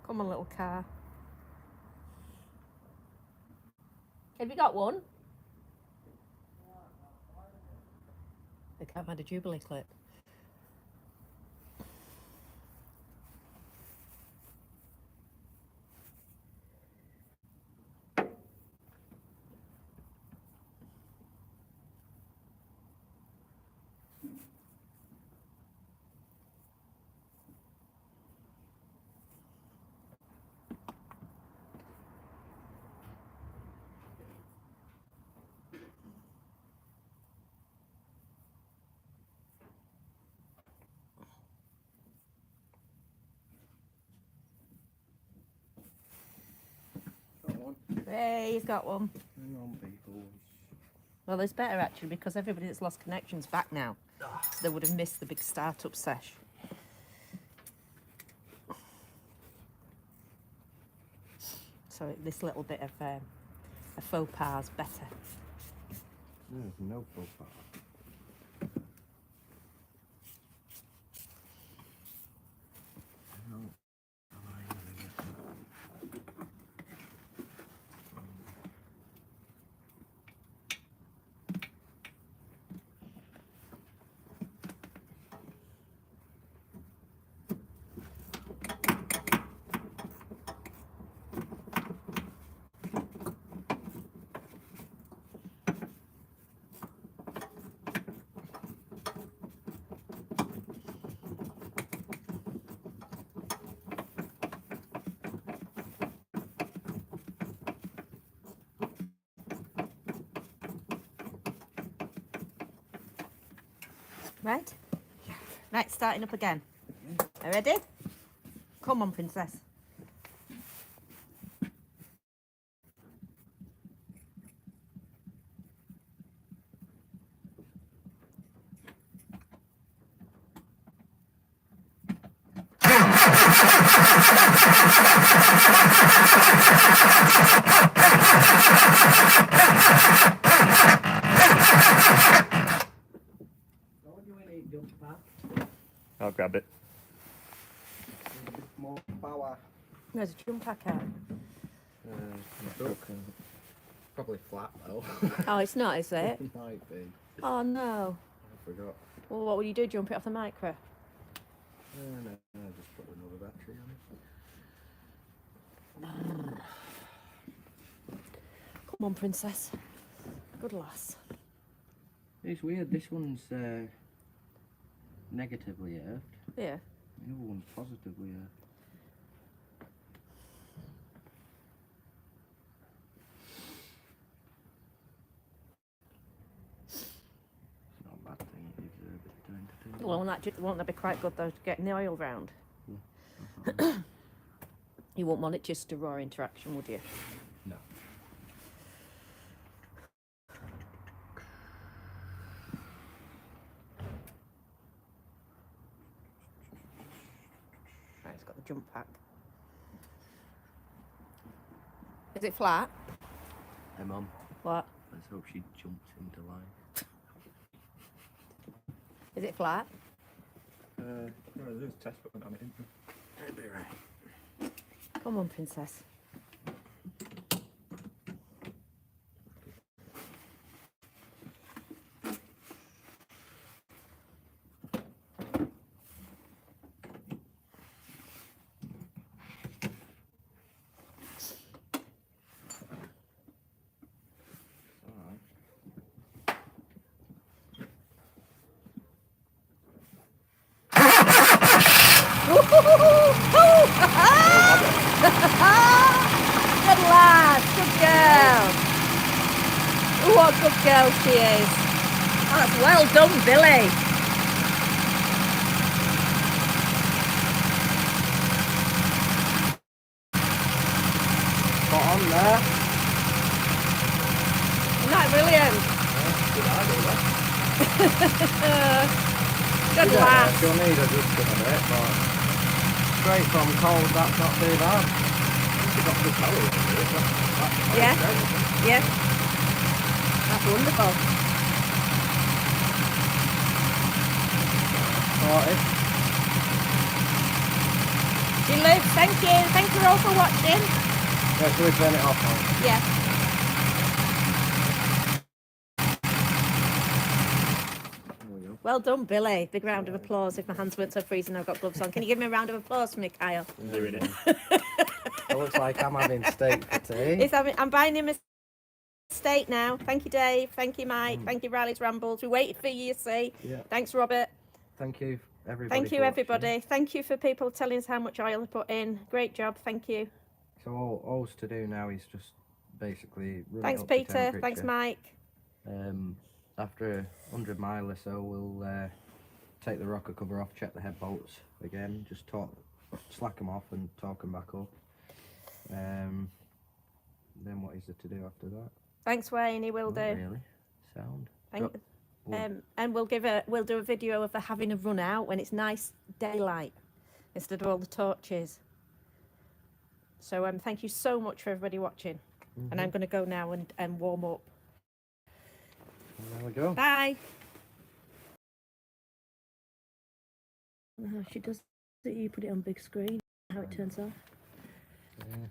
Come on, little car. Have you got one? They can't find a Jubilee clip. Hey, he's got one. Hang on, people. Well, it's better actually because everybody that's lost connection's back now. So they would have missed the big start-up sesh. So this little bit of a faux pas is better. There's no profile. Right? Yeah. Right, starting up again. Are you ready? Come on, princess. I'll grab it. More power. There's a jump pack out. Probably flat though. Oh, it's not, is it? It might be. Oh, no. I forgot. Well, what will you do? Jump it off the micro? No, I just put another battery on it. Come on, princess. Good lass. It's weird. This one's negatively earthed. Yeah. The other one's positively earthed. It's not a bad thing. It gives her a bit of time to do. Well, won't that be quite good though, to getting the oil round? You wouldn't want it just a raw interaction, would you? No. Right, it's got the jump pack. Is it flat? Hey Mum, What? let's hope she jumps into line. Is it flat? No, there's a test button on it, isn't there? It'll be right. Come on, princess. Good lad, good girl. Ooh, what a good girl she is. Oh, that's well done, Billy. Spot on there. Isn't that brilliant? Good lad. She'll need a good bit of it, but straight from cold, that's not too bad. You've got good power in it. Yeah. Great, isn't it? Yeah. That's wonderful. Sorted. She lives. Thank you. Thank you all for watching. Yeah, so we turn it off now. Yeah. There we go. Well done, Billy. Big round of applause. If my hands weren't so freezing, I've got gloves on. Can you give me a round of applause for me, Kyle? I'm doing it. It looks like I'm having steak for tea. I'm buying him a steak now. Thank you, Dave. Thank you, Mike. Thank you, Riley's Rambles. We waited for you, you see. Yeah. Thanks, Robert. Thank you, everybody. Thank you, for everybody. watching. Thank you for people telling us how much oil they put in. Great job. Thank you. So all's to do now is just basically run Thanks, it up to Peter. Thanks, temperature. Mike. After 100 mile or so, we'll take the rocker cover off, check the head bolts again, just slack them off and torque them back up. Then what is there to do after that? Thanks, Wayne. He will Not do. really. Sound. Thank, Well, and we'll do a video of her having a run out when it's nice daylight instead of all the torches. So thank you so much for everybody watching. And I'm going to go now and warm up. there we go. Bye. She does it. You put it on big screen. How it turns off. Yeah.